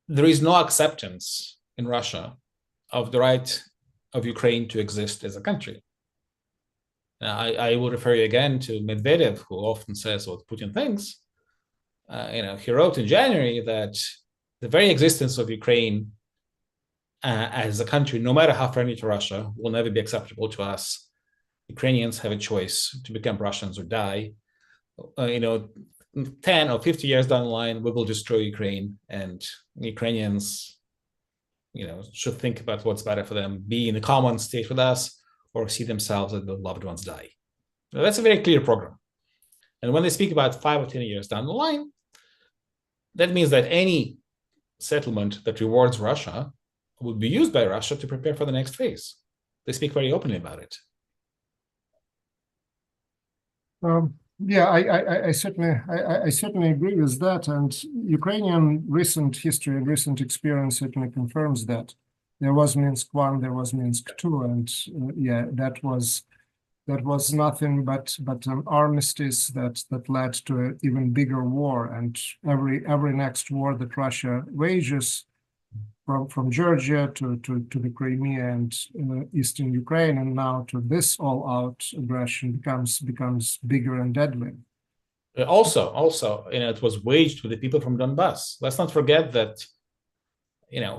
C: there is no acceptance in Russia of the right of Ukraine to exist as a country. Now, I will refer you again to Medvedev, who often says what Putin thinks. He wrote in January that the very existence of Ukraine as a country, no matter how friendly to Russia, will never be acceptable to us. Ukrainians have a choice to become Russians or die. 10 or 50 years down the line, we will destroy Ukraine, and Ukrainians, should think about what's better for them: be in a common state with us, or see themselves as the loved ones die. Now, that's a very clear program. And when they speak about 5 or 10 years down the line, that means that any settlement that rewards Russia would be used by Russia to prepare for the next phase. They speak very openly about it.
B: Yeah, I certainly agree with that, and Ukrainian recent history and recent experience certainly confirms that. There was Minsk I, there was Minsk II, and that was that was nothing but an armistice that led to an even bigger war. And every next war that Russia wages, from Georgia to the Crimea and eastern Ukraine, and now to this all-out aggression becomes bigger and deadlier.
C: Also, it was waged with the people from Donbass. Let's not forget that,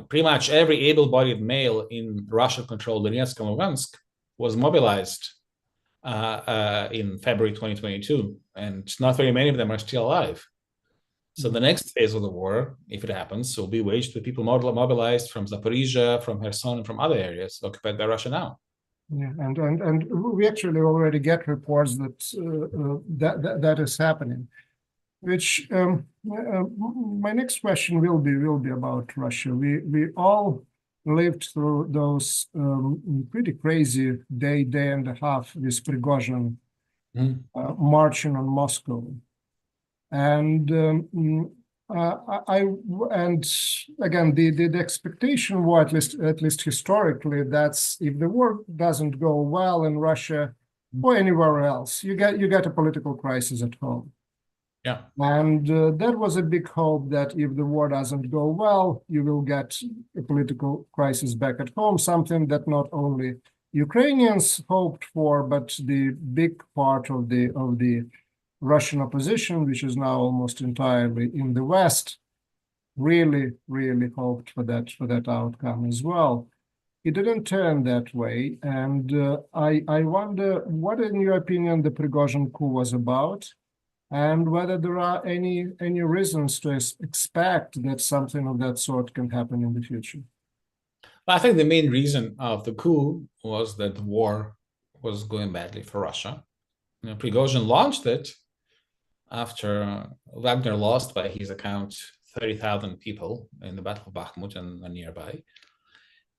C: pretty much every able-bodied male in Russian-controlled Donetsk and Lugansk was mobilized in February 2022, and not very many of them are still alive. So the next phase of the war, if it happens, will be waged with people mobilized from Zaporizhia, from Kherson, and from other areas occupied by Russia now.
B: Yeah, and we actually already get reports that that is happening. Which my next question will be about Russia. We all lived through those pretty crazy day and a half with Prigozhin marching on Moscow. And and again, the expectation was, at least historically, that's if the war doesn't go well in Russia or anywhere else, you get a political crisis at home.
C: Yeah.
B: And that was a big hope that if the war doesn't go well, you will get a political crisis back at home, something that not only Ukrainians hoped for, but the big part of the Russian opposition, which is now almost entirely in the West, really hoped for that outcome as well. It didn't turn that way, and I wonder what, in your opinion, the Prigozhin coup was about, and whether there are any reasons to expect that something of that sort can happen in the future.
C: I think the main reason of the coup was that the war was going badly for Russia. Prigozhin launched it after Wagner lost, by his account, 30,000 people in the Battle of Bakhmut and nearby.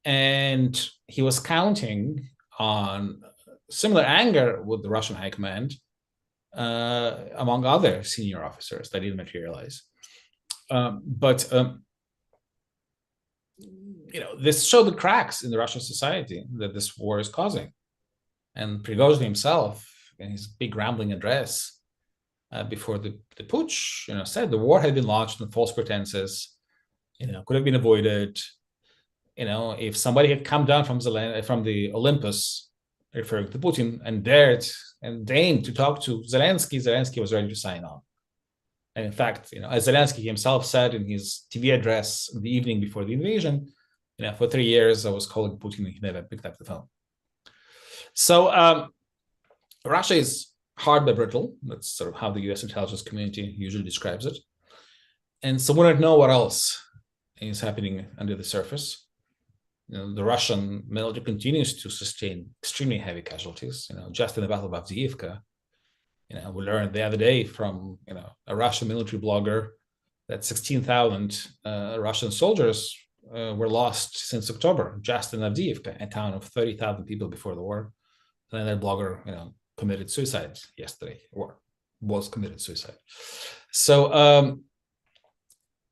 C: And he was counting on similar anger with the Russian high command, among other senior officers that didn't materialize. But this showed the cracks in the Russian society that this war is causing. And Prigozhin himself, in his big rambling address before the putsch, said the war had been launched on false pretenses, could have been avoided. If somebody had come down from the Olympus, referring to Putin, and dared and deigned to talk to Zelensky was ready to sign on. And in fact, as Zelensky himself said in his TV address the evening before the invasion, for 3 years I was calling Putin and he never picked up the phone. So Russia is hard but brittle. That's sort of how the US intelligence community usually describes it. And so we don't know what else is happening under the surface. The Russian military continues to sustain extremely heavy casualties. Just in the Battle of Avdiivka, we learned the other day from a Russian military blogger that 16,000 Russian soldiers were lost since October, just in Avdiivka, a town of 30,000 people before the war. And that blogger, committed suicide yesterday, or was committed suicide. So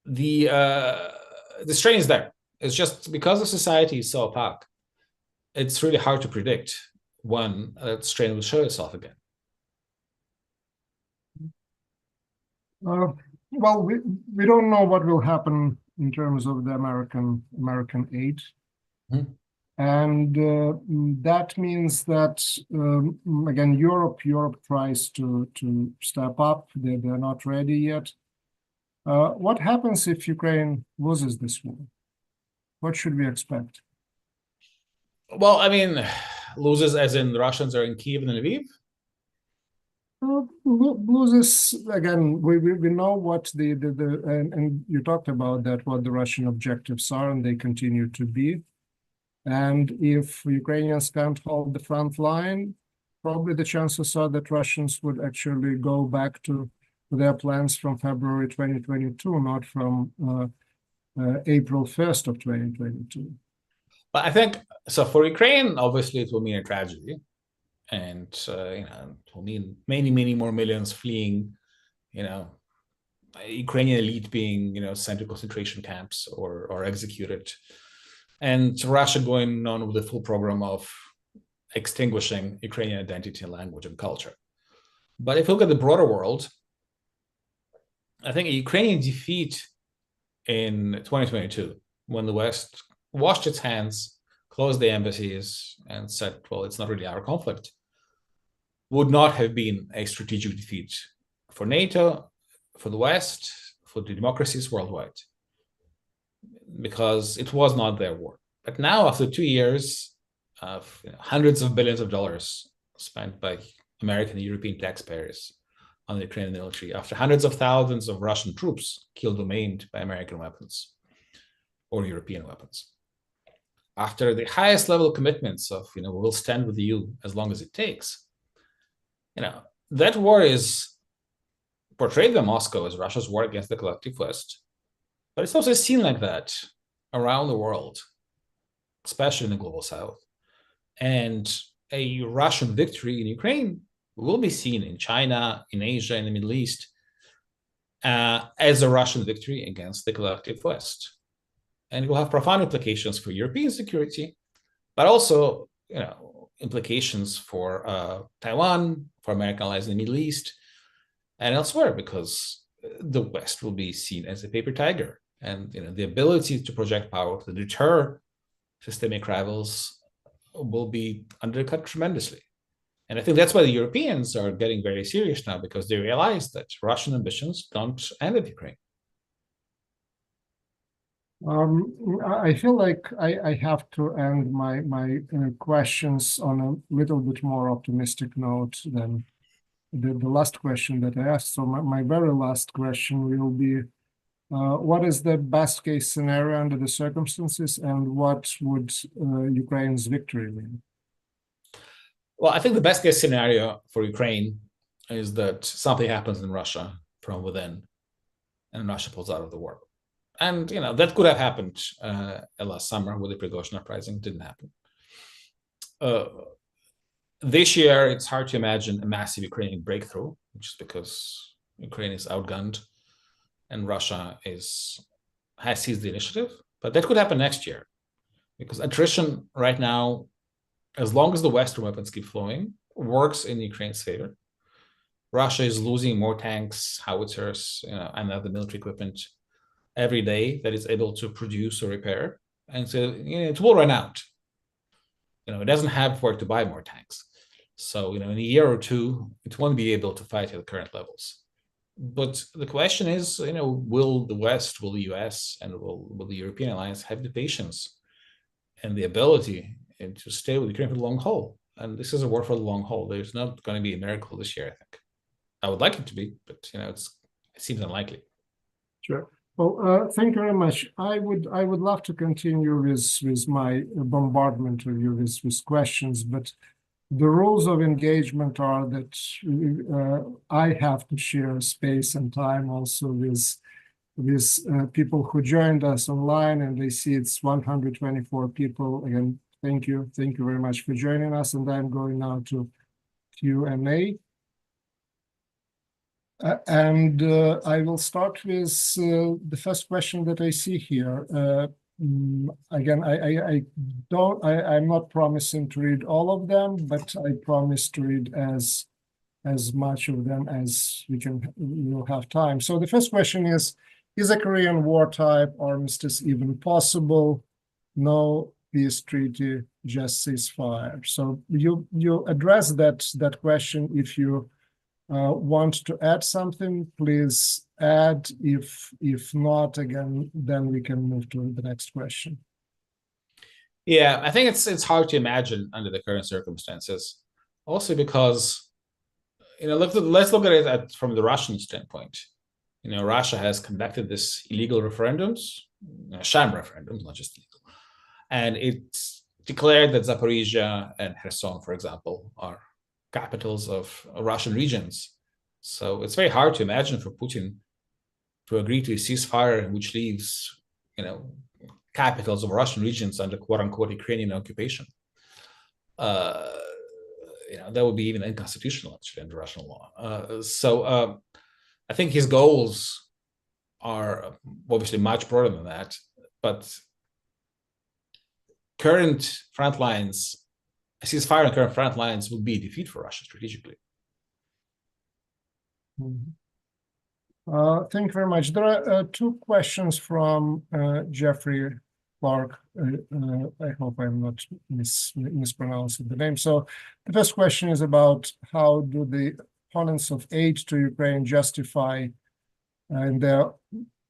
C: the strain is there. It's just because the society is so opaque, it's really hard to predict when that strain will show itself again.
B: Well, we don't know what will happen in terms of the American aid. And that means that, again, Europe tries to step up. They're not ready yet. What happens if Ukraine loses this war? What should we expect?
C: Well, loses as in the Russians are in Kyiv and Lviv?
B: Loses, again, we know what and you talked about that, what the Russian objectives are, and they continue to be. And if Ukrainians can't hold the front line, probably the chances are that Russians would actually go back to their plans from February 2022, not from April 1st of 2022.
C: But I think, so for Ukraine, obviously it will mean a tragedy. And, it will mean many more millions fleeing, Ukrainian elite being, sent to concentration camps or executed. And Russia going on with the full program of extinguishing Ukrainian identity, language, and culture. But if you look at the broader world, I think a Ukrainian defeat in 2022, when the West washed its hands, closed the embassies, and said, well, it's not really our conflict, would not have been a strategic defeat for NATO, for the West, for the democracies worldwide, because it was not their war. But now, after 2 years of hundreds of billions of dollars spent by American and European taxpayers on the Ukrainian military, after hundreds of thousands of Russian troops killed or maimed by American weapons or European weapons, after the highest level of commitments of, we'll stand with you as long as it takes, that war is portrayed by Moscow as Russia's war against the collective West, but it's also seen like that around the world, especially in the global South. And a Russian victory in Ukraine will be seen in China, in Asia, in the Middle East, as a Russian victory against the collective West. And it will have profound implications for European security, but also, implications for Taiwan, for American allies in the Middle East, and elsewhere, because the West will be seen as a paper tiger. And the ability to project power, to deter systemic rivals, will be undercut tremendously. And I think that's why the Europeans are getting very serious now, because they realize that Russian ambitions don't end at Ukraine.
B: I feel like I have to end my questions on a little bit more optimistic note than the last question that I asked. So my very last question will be, what is the best case scenario under the circumstances, and what would Ukraine's victory mean?
C: Well, I think the best case scenario for Ukraine is that something happens in Russia from within, and Russia pulls out of the war. And that could have happened last summer with the Prigozhin uprising. Didn't happen. This year, it's hard to imagine a massive Ukrainian breakthrough, just because Ukraine is outgunned and Russia has seized the initiative. But that could happen next year, because attrition right now, as long as the Western weapons keep flowing, works in Ukraine's favor. Russia is losing more tanks, howitzers, and other military equipment every day that it's able to produce or repair. And so it will run out. It doesn't have where to buy more tanks. So in a year or two, it won't be able to fight at the current levels. But the question is, will the West, will the US, and will the European alliance have the patience and the ability to stay with Ukraine for the long haul? And this is a war for the long haul. There's not going to be a miracle this year, I think. I would like it to be, but it seems unlikely.
B: Sure. Well, thank you very much. I would love to continue with my bombardment of you with questions, but the rules of engagement are that I have to share space and time also with people who joined us online, and they see it's 124 people. Again, thank you very much for joining us. And I'm going now to Q&A. And I will start with the first question that I see here. Again, I'm not promising to read all of them, but I promise to read as much of them as we'll have time. So the first question is a Korean war type armistice even possible? No peace treaty, just ceasefire. So you address that question. If you want to add something, please add. If not, again, then we can move to the next question.
C: Yeah, I think it's hard to imagine under the current circumstances. Also because, let's look at it from the Russian standpoint. Russia has conducted this illegal referendums, sham referendums, not just legal, and it's declared that Zaporizhia and Kherson, for example, are capitals of Russian regions. So it's very hard to imagine for Putin to agree to a ceasefire which leaves, capitals of Russian regions under quote-unquote Ukrainian occupation. That would be even unconstitutional, actually, under Russian law. So I think his goals are obviously much broader than that, but current front lines a ceasefire on current front lines would be a defeat for Russia strategically.
B: Thank you very much. There are two questions from Jeffrey Clark. I hope I'm not mispronouncing the name. So the first question is about how do the opponents of aid to Ukraine justify in their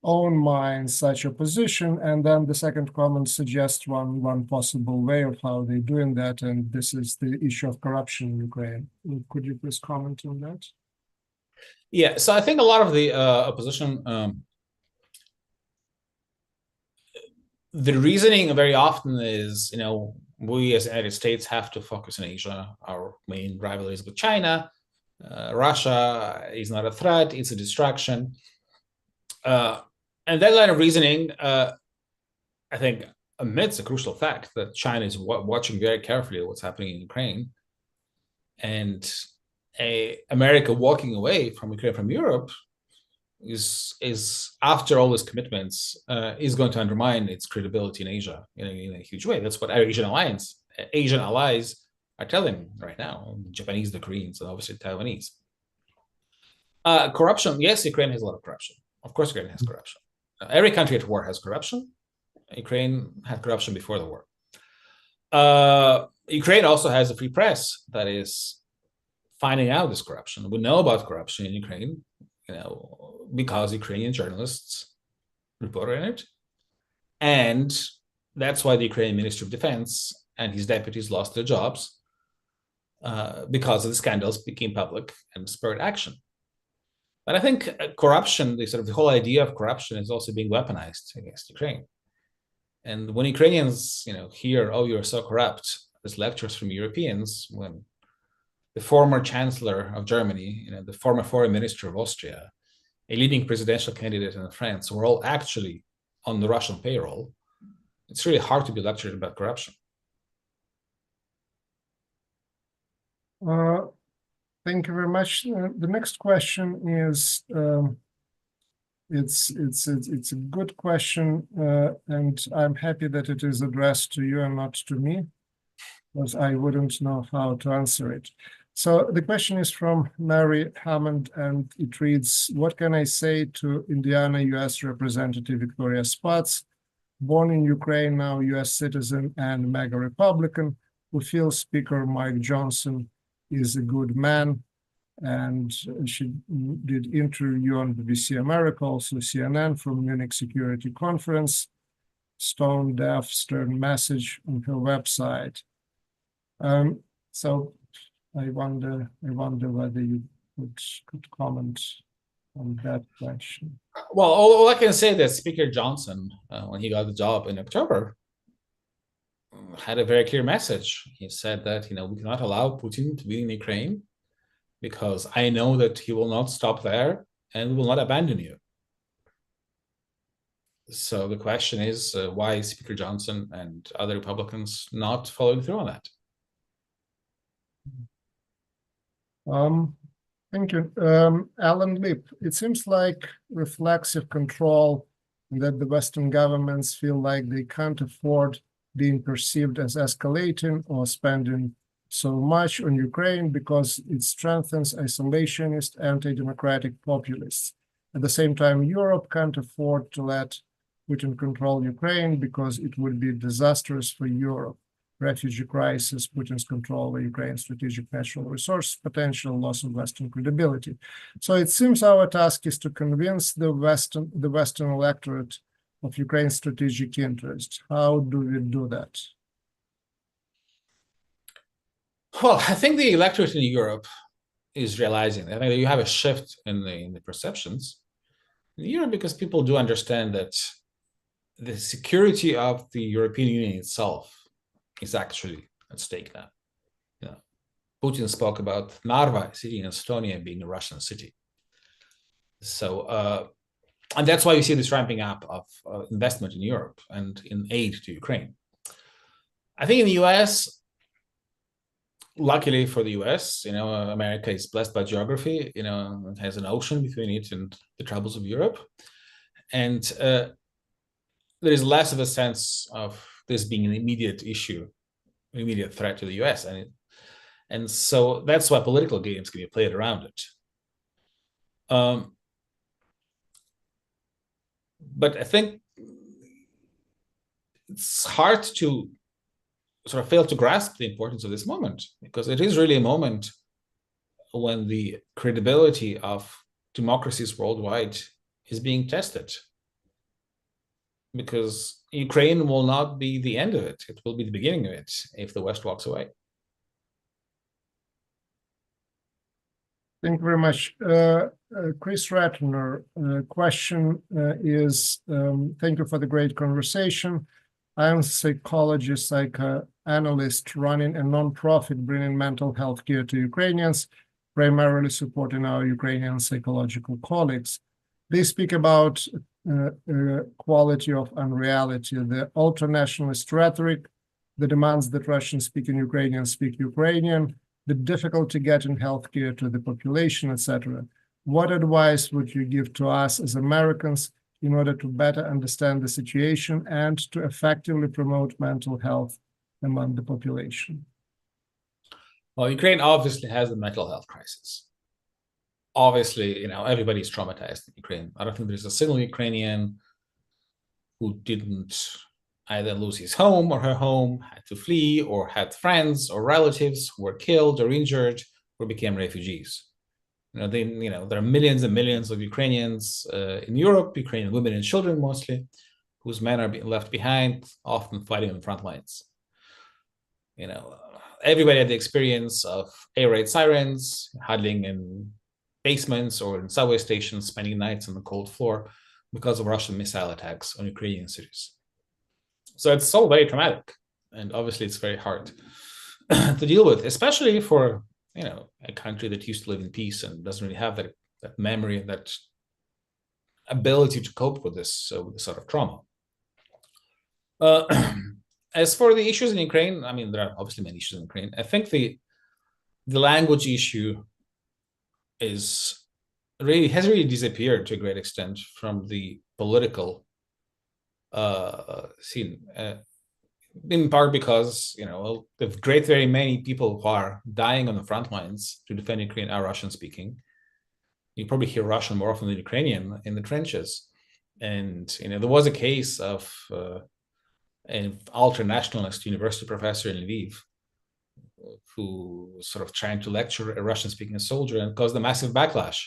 B: own minds such a position? And then the second comment suggests one possible way of how they're doing that, and this is the issue of corruption in Ukraine. Could you please comment on that?
C: Yeah, so I think a lot of the opposition, the reasoning very often is, we as the United States have to focus on Asia. Our main rivalry is with China. Russia is not a threat, it's a distraction. And that line of reasoning, I think, omits a crucial fact that China is watching very carefully what's happening in Ukraine. And America walking away from Ukraine, from Europe, is after all these commitments, is going to undermine its credibility in Asia in a huge way. That's what our Asian allies are telling right now: the Japanese, the Koreans, and obviously Taiwanese. Corruption, yes, Ukraine has a lot of corruption. Of course, Ukraine has corruption. Every country at war has corruption. Ukraine had corruption before the war. Ukraine also has a free press that is finding out this corruption. We know about corruption in Ukraine, because Ukrainian journalists reported on it. And that's why the Ukrainian Minister of Defense and his deputies lost their jobs, because of the scandals became public and spurred action. But I think corruption, the whole idea of corruption, is also being weaponized against Ukraine. And when Ukrainians, hear, "Oh, you're so corrupt," there's lectures from Europeans, when the former chancellor of Germany, the former foreign minister of Austria, a leading presidential candidate in France, were all actually on the Russian payroll. It's really hard to be lectured about corruption.
B: Thank you very much. The next question is, it's a good question, and I'm happy that it is addressed to you and not to me, because I wouldn't know how to answer it. So the question is from Mary Hammond, and it reads, "What can I say to Indiana U.S. Representative Victoria Spatz, born in Ukraine, now U.S. citizen and MAGA Republican, who feels Speaker Mike Johnson is a good man?" And she did interview on BBC America, also CNN, from Munich Security Conference, stone deaf stern message on her website. So I wonder whether you could comment on that question.
C: Well, all I can say that Speaker Johnson, when he got the job in October, had a very clear message. He said that, we cannot allow Putin to be in Ukraine, because I know that he will not stop there and we will not abandon you. So the question is, why is Speaker Johnson and other Republicans not following through on that?
B: Thank you. Alan Lipp, it seems like reflexive control, that the Western governments feel like they can't afford being perceived as escalating or spending so much on Ukraine because it strengthens isolationist, anti-democratic populists. At the same time, Europe can't afford to let Putin control Ukraine because it would be disastrous for Europe. Refugee crisis, Putin's control over Ukraine's strategic natural resource potential, loss of Western credibility. So it seems our task is to convince the Western electorate of Ukraine's strategic interest. How do we do that?
C: Well, I think the electorate in Europe is realizing that. I think you have a shift in the perceptions in Europe, because people do understand that the security of the European Union itself is actually at stake now. Putin spoke about Narva, a city in Estonia, being a Russian city. So, and that's why you see this ramping up of investment in Europe and in aid to Ukraine. I think in the US, luckily for the US, America is blessed by geography, it has an ocean between it and the troubles of Europe. And there is less of a sense of this being an immediate issue immediate threat to the US. And so that's why political games can be played around it. But I think it's hard to sort of fail to grasp the importance of this moment, because it is really a moment when the credibility of democracies worldwide is being tested. Because Ukraine will not be the end of it. It will be the beginning of it if the West walks away.
B: Thank you very much. Chris Ratner, question is, thank you for the great conversation. I am a psychologist, psychoanalyst running a nonprofit bringing mental health care to Ukrainians, primarily supporting our Ukrainian psychological colleagues. They speak about quality of unreality, the ultra-nationalist rhetoric, the demands that Russian-speaking Ukrainians speak Ukrainian, the difficulty getting healthcare to the population, etc. What advice would you give to us as Americans in order to better understand the situation and to effectively promote mental health among the population?
C: Well, Ukraine obviously has a mental health crisis. Obviously, everybody's traumatized in Ukraine. I don't think there's a single Ukrainian who didn't either lose his home or her home, had to flee, or had friends or relatives who were killed or injured or became refugees. There are millions and millions of Ukrainians in Europe, Ukrainian women and children mostly, whose men are being left behind, often fighting on the front lines. Everybody had the experience of air raid sirens, huddling in basements or in subway stations, spending nights on the cold floor because of Russian missile attacks on Ukrainian cities. So it's all very traumatic, and obviously it's very hard to deal with, especially for a country that used to live in peace and doesn't really have that memory, that ability to cope with this sort of trauma. As for the issues in Ukraine, there are obviously many issues in Ukraine. I think the language issue has really disappeared to a great extent from the political scene, in part because the very many people who are dying on the front lines to defend Ukraine are Russian speaking. You probably hear Russian more often than Ukrainian in the trenches. And there was a case of an ultra-nationalist university professor in Lviv who was sort of trying to lecture a Russian-speaking soldier and caused a massive backlash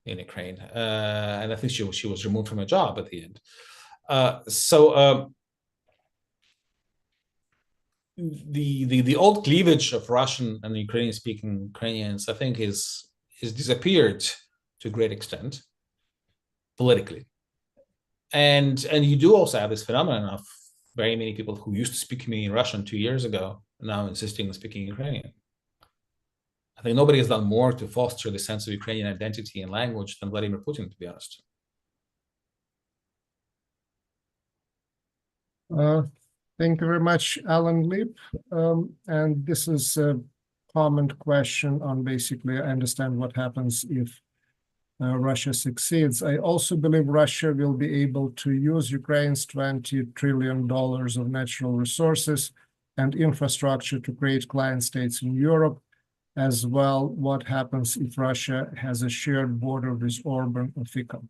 C: in Ukraine. And I think she was removed from her job at the end. The old cleavage of Russian and Ukrainian-speaking Ukrainians, I think, is disappeared to a great extent politically. And you do also have this phenomenon of very many people who used to speak to me in Russian 2 years ago now insisting on speaking Ukrainian. I think nobody has done more to foster the sense of Ukrainian identity and language than Vladimir Putin, to be honest.
B: Thank you very much, Alan Leap. And this is a comment question on basically, I understand what happens if Russia succeeds. I also believe Russia will be able to use Ukraine's $20 trillion of natural resources and infrastructure to create client states in Europe. As well, what happens if Russia has a shared border with Orban or Fico?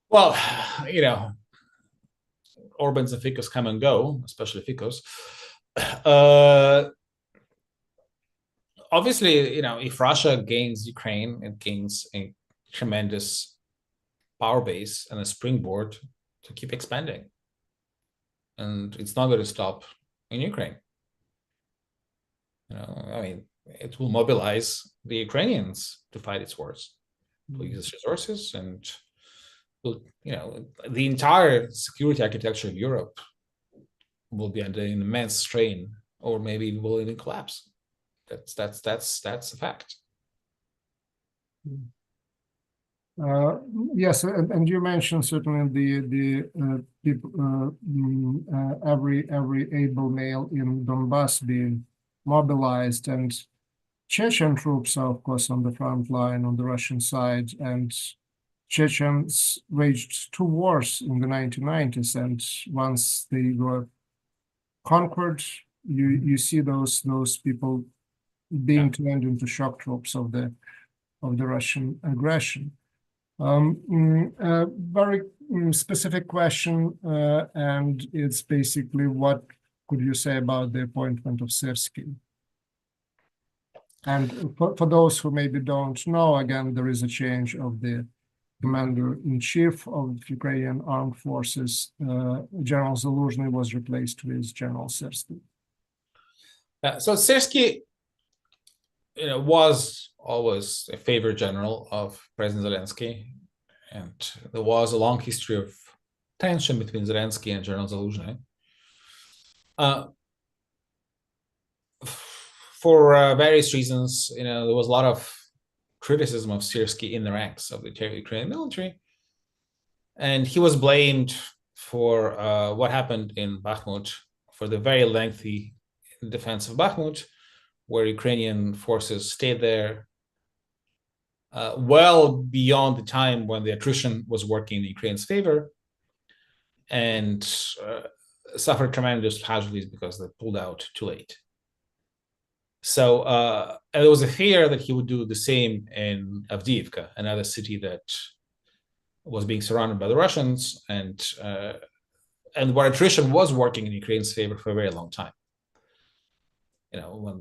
C: Well, Orbans and Ficos come and go, especially Ficos. Obviously, if Russia gains Ukraine, it gains a tremendous power base and a springboard to keep expanding. And it's not going to stop in Ukraine. It will mobilize the Ukrainians to fight its wars, will use its resources, and the entire security architecture of Europe will be under an immense strain, or maybe will even collapse. That's a fact.
B: Yes, and you mentioned certainly the people, every able male in Donbass being mobilized, and Chechen troops are of course on the front line on the Russian side, and Chechens waged 2 wars in the 1990s, and once they were conquered, you see those people being turned into shock troops of the Russian aggression. A very specific question, and it's basically, what could you say about the appointment of Syrskyi? And for those who maybe don't know, again, there is a change of the commander-in-chief of Ukrainian armed forces. General Zaluzhny was replaced with General Syrskyi.
C: So Syrskyi, was always a favorite general of President Zelensky, and there was a long history of tension between Zelensky and General Zaluzhny. For various reasons, there was a lot of criticism of Syrskyi in the ranks of the Ukrainian military, and he was blamed for what happened in Bakhmut, for the very lengthy defense of Bakhmut, where Ukrainian forces stayed there well beyond the time when the attrition was working in Ukraine's favor, and suffered tremendous casualties because they pulled out too late. So and there was a fear that he would do the same in Avdiivka, another city that was being surrounded by the Russians, and where attrition was working in Ukraine's favor for a very long time. When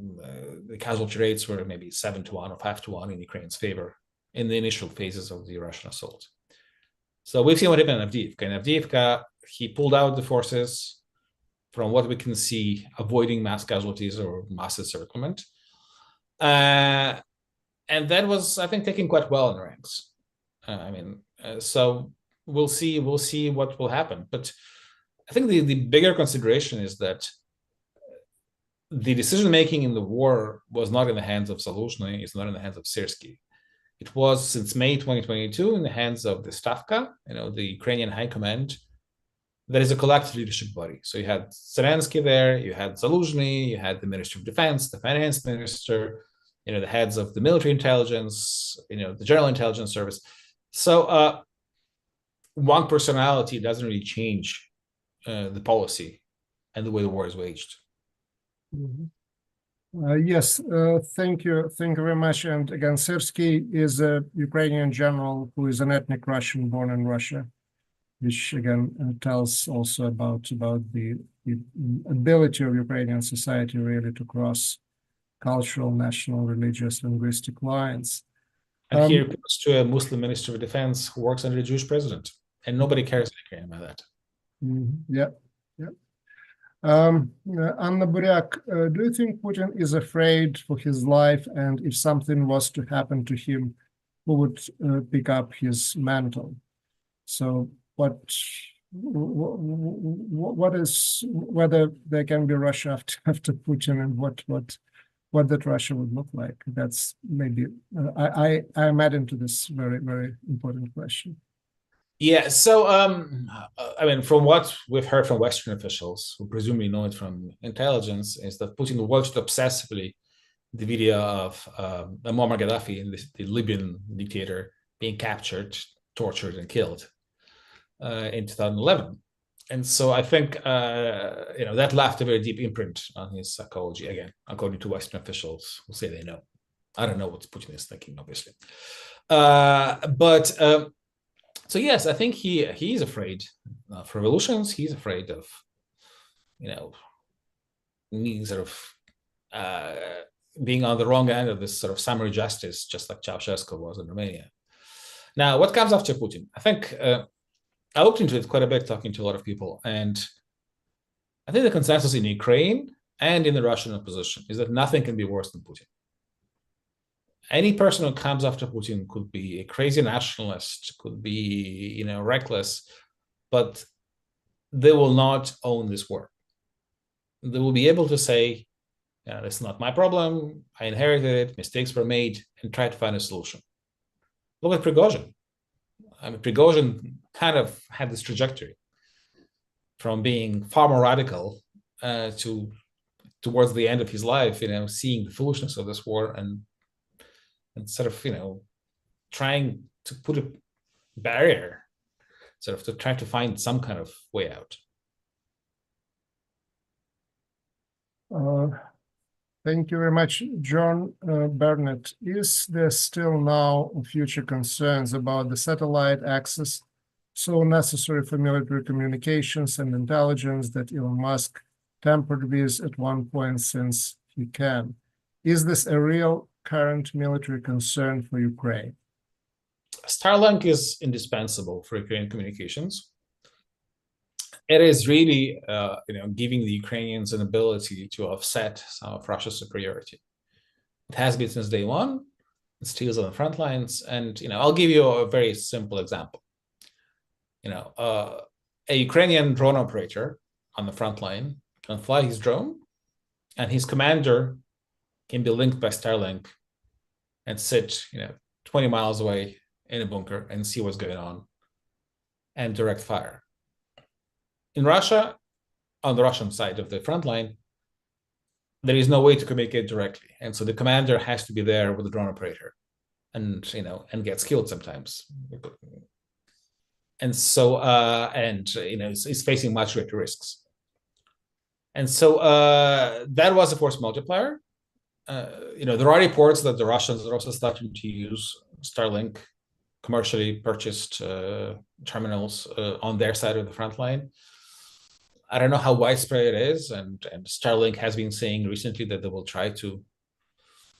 C: the casualty rates were maybe 7-1 or 5-1 in Ukraine's favor in the initial phases of the Russian assault. So we've seen what happened in Avdiivka. In Avdiivka, he pulled out the forces, from what we can see, avoiding mass casualties or mass encirclement. And that was, I think, taken quite well in the ranks. So we'll see what will happen. But I think the bigger consideration is that the decision-making in the war was not in the hands of Zaluzhny, it's not in the hands of Syrskyi. It was, since May 2022, in the hands of the Stavka, the Ukrainian High Command, that is a collective leadership body. So you had Zelensky there, you had Zaluzhny, you had the Minister of Defense, the Finance Minister, the heads of the military intelligence, the General Intelligence Service. So one personality doesn't really change the policy and the way the war is waged.
B: Yes, thank you very much. And again, Syrskyi is a Ukrainian general who is an ethnic Russian born in Russia, which again tells also about the ability of Ukrainian society really to cross cultural, national, religious, linguistic lines.
C: And here goes to a Muslim Minister of Defense who works under a Jewish president, and nobody cares about that.
B: Yeah. Anna Buryak, do you think Putin is afraid for his life, and if something was to happen to him, who would pick up his mantle? So what is, whether there can be Russia after Putin, and what that Russia would look like? That's maybe I'm adding to this very, very important question.
C: Yeah, so from what we've heard from Western officials, who presumably know it from intelligence, is that Putin watched obsessively the video of Muammar Gaddafi, the Libyan dictator, being captured, tortured, and killed in 2011. And so I think that left a very deep imprint on his psychology, again, according to Western officials who say they know. I don't know what Putin is thinking, obviously. So yes, I think he's afraid of revolutions. He's afraid of, sort of being on the wrong end of this sort of summary justice, just like Ceausescu was in Romania. Now, what comes after Putin? I think I looked into it quite a bit, talking to a lot of people, and I think the consensus in Ukraine and in the Russian opposition is that nothing can be worse than Putin. Any person who comes after Putin could be a crazy nationalist, could be, reckless, but they will not own this war. They will be able to say, it's not my problem, I inherited it, mistakes were made, and try to find a solution. Look at Prigozhin. Prigozhin kind of had this trajectory from being far more radical towards the end of his life, seeing the foolishness of this war and sort of, trying to put a barrier, sort of to try to find some kind of way out.
B: Thank you very much, John Burnett. Is there still now future concerns about the satellite access so necessary for military communications and intelligence that Elon Musk tampered with at one point since he can? Is this a real current military concern for Ukraine?
C: Starlink is indispensable for Ukrainian communications. It is really, giving the Ukrainians an ability to offset some of Russia's superiority. It has been since day one. It steals on the front lines, and I'll give you a very simple example. A Ukrainian drone operator on the front line can fly his drone, and his commander can be linked by Starlink and sit, 20 miles away in a bunker and see what's going on and direct fire. In Russia, on the Russian side of the front line, there is no way to communicate directly, and so the commander has to be there with the drone operator, and gets killed sometimes, and so is facing much greater risks. And so that was a force multiplier. There are reports that the Russians are also starting to use Starlink commercially purchased terminals on their side of the front line. I don't know how widespread it is, and Starlink has been saying recently that they will try to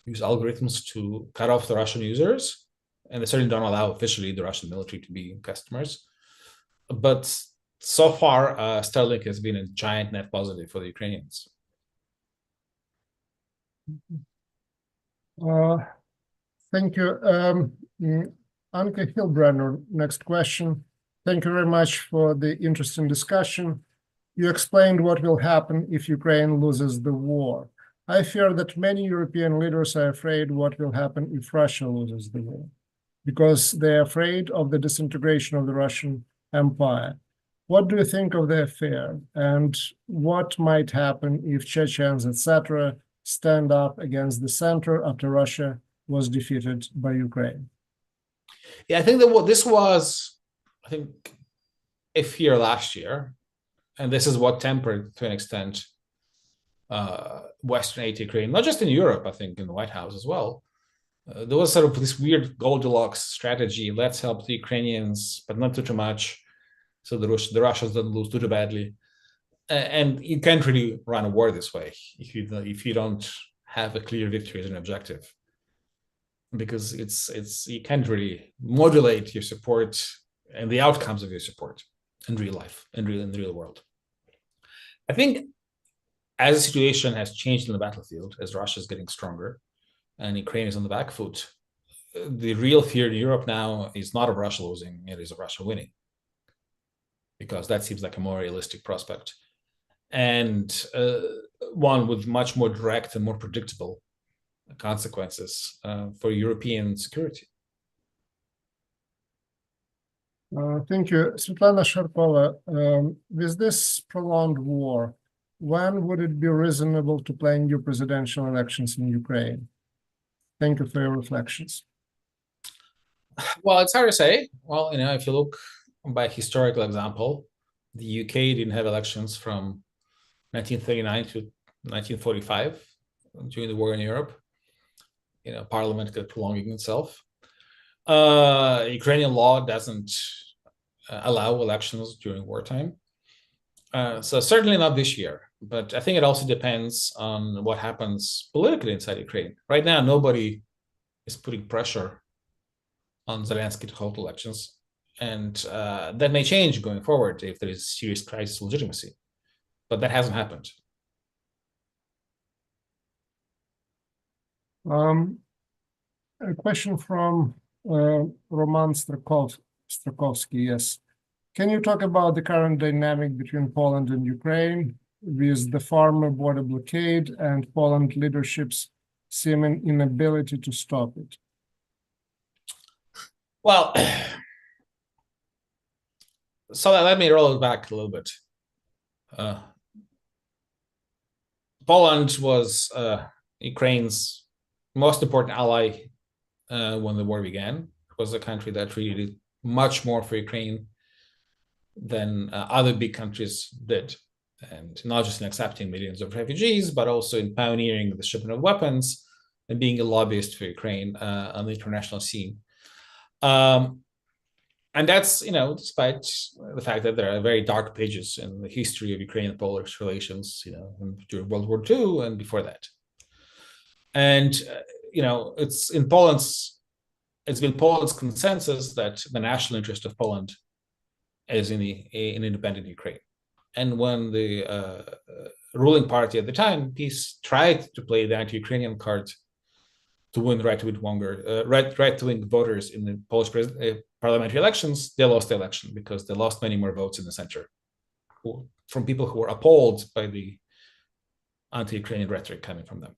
C: use algorithms to cut off the Russian users, and they certainly don't allow officially the Russian military to be customers. But so far, Starlink has been a giant net positive for the Ukrainians.
B: Thank you. Anke Hilbrenner, next question. Thank you very much for the interesting discussion. You explained what will happen if Ukraine loses the war. I fear that many European leaders are afraid what will happen if Russia loses the war, because they're afraid of the disintegration of the Russian Empire. What do you think of the affair, and what might happen if Chechens, etc., stand up against the center after Russia was defeated by Ukraine?
C: Yeah, I think that this was, a fear last year, and this is what tempered, to an extent, Western aid to Ukraine, not just in Europe, I think in the White House as well. There was sort of this weird Goldilocks strategy. Let's help the Ukrainians, but not too much, so the Russians don't lose too badly. And you can't really run a war this way if you don't have a clear victory as an objective, because you can't really modulate your support and the outcomes of your support in real life, in the real world. I think as the situation has changed in the battlefield, as Russia is getting stronger and Ukraine is on the back foot, the real fear in Europe now is not of Russia losing, it is of Russia winning, because that seems like a more realistic prospect, and one with much more direct and more predictable consequences for European security.
B: Thank you. Svetlana Sharkova, with this prolonged war, when would it be reasonable to plan new presidential elections in Ukraine? Thank you for your reflections.
C: Well, it's hard to say. Well, if you look by historical example, the UK didn't have elections from 1939 to 1945 during the war in Europe. Parliament kept prolonging itself. Ukrainian law doesn't allow elections during wartime. So certainly not this year, but I think it also depends on what happens politically inside Ukraine. Right now, nobody is putting pressure on Zelensky to hold elections, and that may change going forward if there is serious crisis of legitimacy, but that hasn't happened.
B: A question from Roman Strakovsky, yes. Can you talk about the current dynamic between Poland and Ukraine, with the former border blockade and Poland leadership's seeming inability to stop it?
C: Well, so let me roll it back a little bit. Poland was Ukraine's most important ally when the war began. It was a country that really did much more for Ukraine than other big countries did. and not just in accepting millions of refugees, but also in pioneering the shipment of weapons and being a lobbyist for Ukraine on the international scene. And that's, despite the fact that there are very dark pages in the history of Ukrainian-Polish relations, during World War II and before that. And, it's been Poland's consensus that the national interest of Poland is in independent Ukraine. And when the ruling party at the time, PiS, tried to play the anti-Ukrainian card to win right-wing voters in the Polish parliamentary elections, they lost the election because they lost many more votes in the center from people who were appalled by the anti-Ukrainian rhetoric coming from them.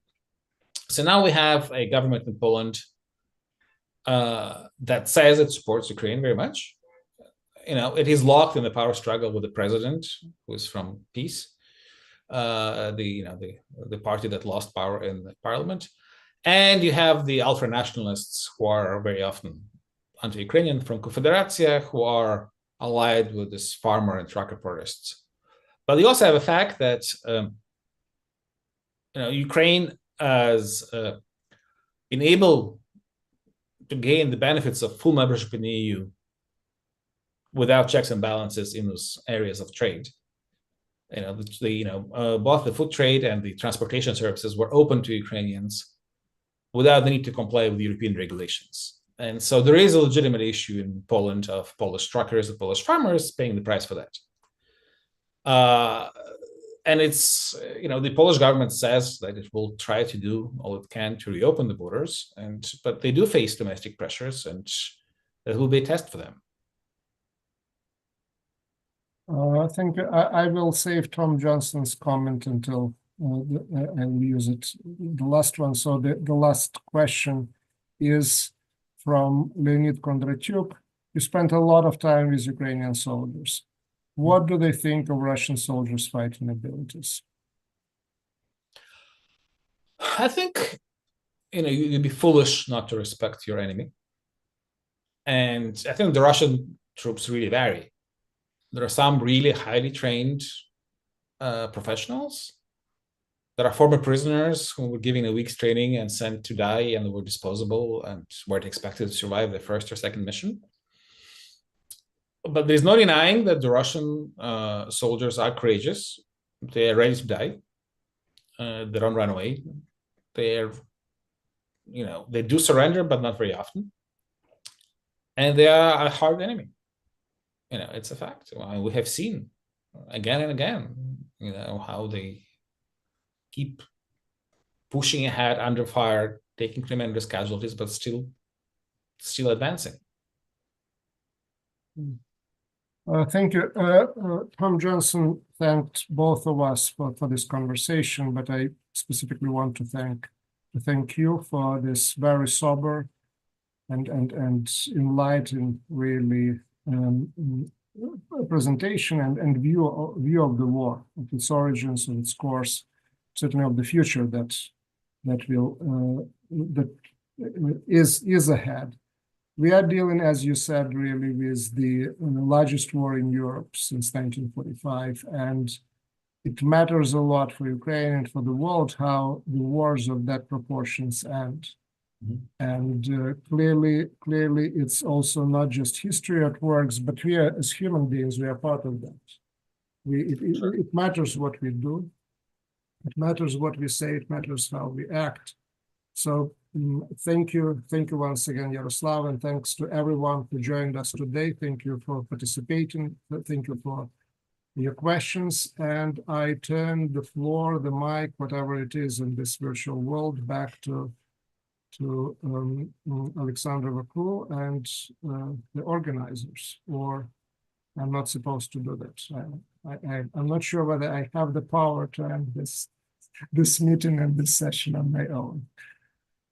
C: So now we have a government in Poland that says it supports Ukraine very much. It is locked in the power struggle with the president, who is from PiS, the party that lost power in the parliament. And you have the ultra-nationalists who are very often anti-Ukrainian from Confederacja, who are allied with this farmer and trucker protests. But you also have a fact that Ukraine has been able to gain the benefits of full membership in the EU without checks and balances in those areas of trade. Both the food trade and the transportation services were open to Ukrainians without the need to comply with European regulations. And so there is a legitimate issue in Poland of Polish truckers and Polish farmers paying the price for that. And it's, the Polish government says that it will try to do all it can to reopen the borders, but they do face domestic pressures, and that will be a test for them.
B: I think I will save Tom Johnson's comment until I'll use it, the last one. So the last question is from Leonid Kondratyuk. You spent a lot of time with Ukrainian soldiers. What do they think of Russian soldiers' fighting abilities?
C: I think, you'd be foolish not to respect your enemy. And I think the Russian troops really vary. There are some really highly trained professionals. There are former prisoners who were given a week's training and sent to die and were disposable and weren't expected to survive their first or second mission. But there's no denying that the Russian soldiers are courageous. They are ready to die. They don't run away. They do surrender, but not very often. And they are a hard enemy. It's a fact. We have seen again and again, how they keep pushing ahead under fire, taking tremendous casualties, but still advancing.
B: Thank you. Tom Johnson thanked both of us for this conversation, but I specifically want to thank you for this very sober and enlightened, really, presentation and view of the war, of its origins and its course, certainly of the future that is ahead. We are dealing, as you said, really with the largest war in Europe since 1945, and it matters a lot for Ukraine and for the world how the wars of that proportions end. And clearly, it's also not just history that works, but we are, as human beings, we are part of that. It matters what we do. It matters what we say. It matters how we act. So thank you once again, Yaroslav, and thanks to everyone who joined us today. Thank you for participating. Thank you for your questions. And I turn the floor, the mic, whatever it is in this virtual world, back to Alexander Vakru and the organizers, or I'm not supposed to do that. I'm not sure whether I have the power to end this meeting and this session on my own.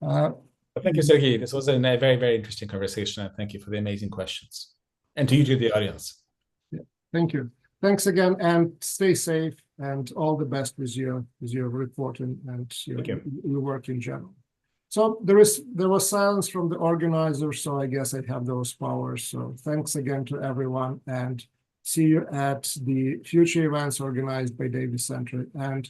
C: Thank you, Sergey. This was a very, very interesting conversation, and thank you for the amazing questions. And to you, to the audience.
B: Yeah, thank you. Thanks again, and stay safe, and all the best with your reporting and your work in general. So there was silence from the organizers, so I guess I have those powers. So thanks again to everyone, and see you at the future events organized by Davis Center. And